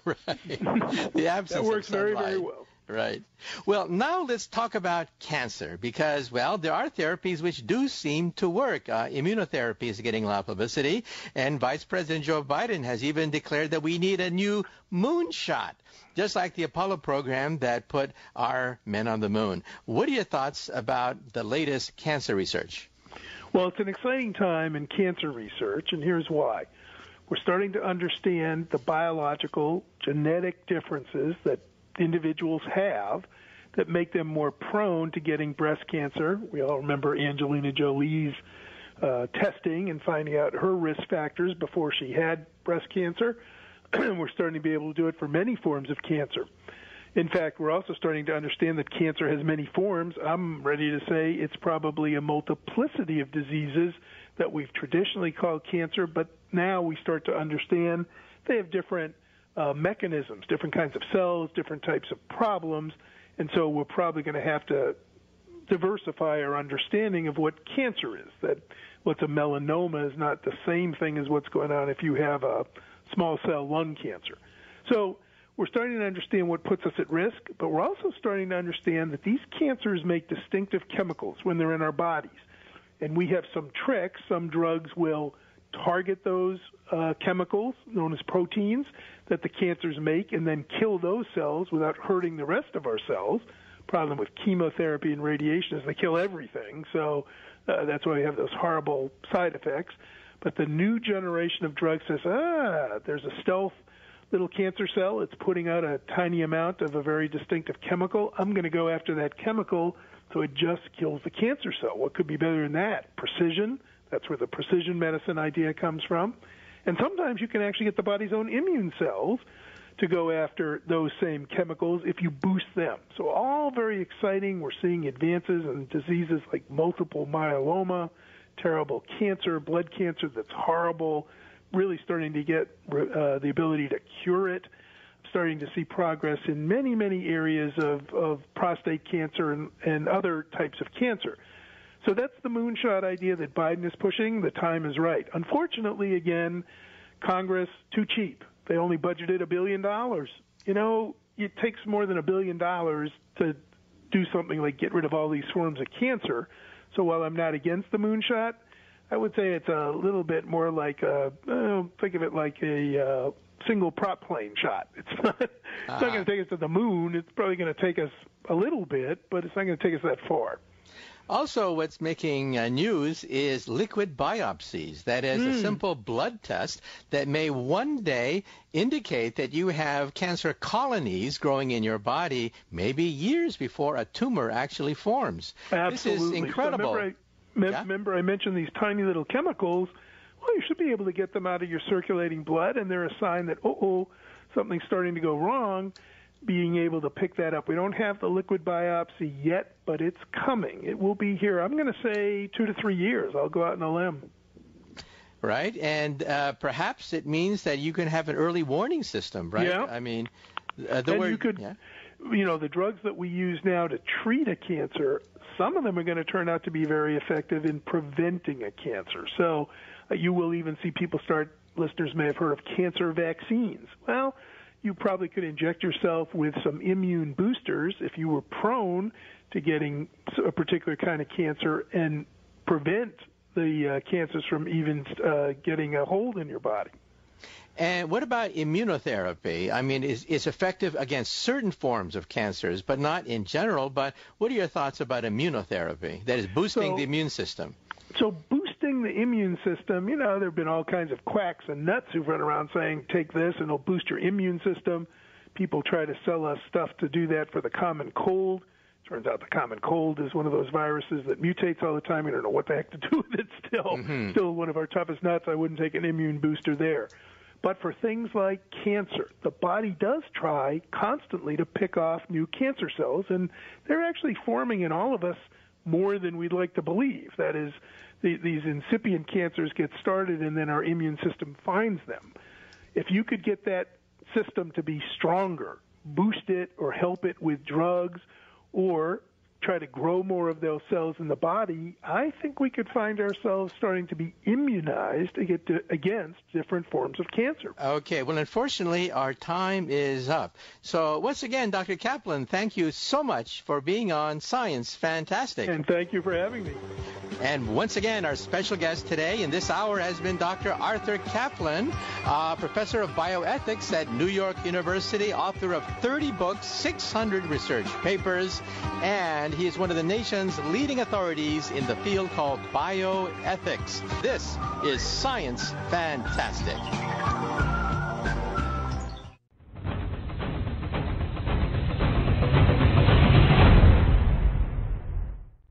Right. The absence that works of sunlight. very, very well. Right. Well, now let's talk about cancer because, well, there are therapies which do seem to work. Immunotherapy is getting a lot of publicity, and Vice President Joe Biden has even declared that we need a new moonshot, just like the Apollo program that put our men on the moon. What are your thoughts about the latest cancer research? Well, it's an exciting time in cancer research, and here's why. We're starting to understand the biological, genetic differences that individuals have that make them more prone to getting breast cancer. We all remember Angelina Jolie's testing and finding out her risk factors before she had breast cancer. We're starting to be able to do it for many forms of cancer. In fact, we're also starting to understand that cancer has many forms. I'm ready to say it's probably a multiplicity of diseases that we've traditionally called cancer, but now we start to understand they have different mechanisms, different kinds of cells, different types of problems, and so we're probably going to have to diversify our understanding of what cancer is, that what's a melanoma is not the same thing as what's going on if you have a small cell lung cancer. So we're starting to understand what puts us at risk, but we're also starting to understand that these cancers make distinctive chemicals when they're in our bodies, and we have some tricks. Some drugs will target those chemicals, known as proteins, that the cancers make and then kill those cells without hurting the rest of our cells. Problem with chemotherapy and radiation is they kill everything, so that's why we have those horrible side effects. But the new generation of drugs says, there's a stealth little cancer cell. It's putting out a tiny amount of a very distinctive chemical. I'm going to go after that chemical so it just kills the cancer cell. What could be better than that? Precision. That's where the precision medicine idea comes from. And sometimes you can actually get the body's own immune cells to go after those same chemicals if you boost them. So all very exciting. We're seeing advances in diseases like multiple myeloma, terrible cancer, blood cancer that's horrible, really starting to get the ability to cure it. Starting to see progress in many, many areas of prostate cancer and other types of cancer. So that's the moonshot idea that Biden is pushing. The time is right. Unfortunately, again, Congress, too cheap. They only budgeted $1 billion. You know, it takes more than $1 billion to do something like get rid of all these forms of cancer. So while I'm not against the moonshot, I would say it's a little bit more like think of it like a single prop plane shot. It's not going to take us to the moon. It's probably going to take us a little bit, but it's not going to take us that far. Also, what's making news is liquid biopsies. That is a simple blood test that may one day indicate that you have cancer colonies growing in your body, maybe years before a tumor actually forms. Absolutely. This is incredible. So remember I mentioned these tiny little chemicals. Well, you should be able to get them out of your circulating blood, and they're a sign that, something's starting to go wrong, being able to pick that up. We don't have the liquid biopsy yet, but it's coming. It will be here, I'm going to say 2 to 3 years. I'll go out on a limb. Right, and perhaps it means that you can have an early warning system, right? Yeah. I mean, the drugs that we use now to treat a cancer, some of them are going to turn out to be very effective in preventing a cancer. So you will even see people listeners may have heard of cancer vaccines. Well, you probably could inject yourself with some immune boosters if you were prone to getting a particular kind of cancer and prevent the cancers from even getting a hold in your body. And what about immunotherapy? I mean, it's effective against certain forms of cancers, but not in general. But what are your thoughts about immunotherapy? That is boosting the immune system. So boosting the immune system, there have been all kinds of quacks and nuts who've run around saying, take this and it'll boost your immune system. People try to sell us stuff to do that for the common cold. Turns out the common cold is one of those viruses that mutates all the time. We don't know what the heck to do with it still. Still one of our toughest nuts. I wouldn't take an immune booster there. But for things like cancer, the body does try constantly to pick off new cancer cells, and they're actually forming in all of us more than we'd like to believe. That is, these incipient cancers get started, and then our immune system finds them. If you could get that system to be stronger, boost it or help it with drugs, or try to grow more of those cells in the body, I think we could find ourselves starting to be immunized against different forms of cancer. Okay, well, unfortunately, our time is up. So once again, Dr. Kaplan, thank you so much for being on Science Fantastic. And thank you for having me. And once again, our special guest today in this hour has been Dr. Arthur Kaplan, professor of bioethics at New York University, author of 30 books, 600 research papers, and he is one of the nation's leading authorities in the field called bioethics. This is Science Fantastic.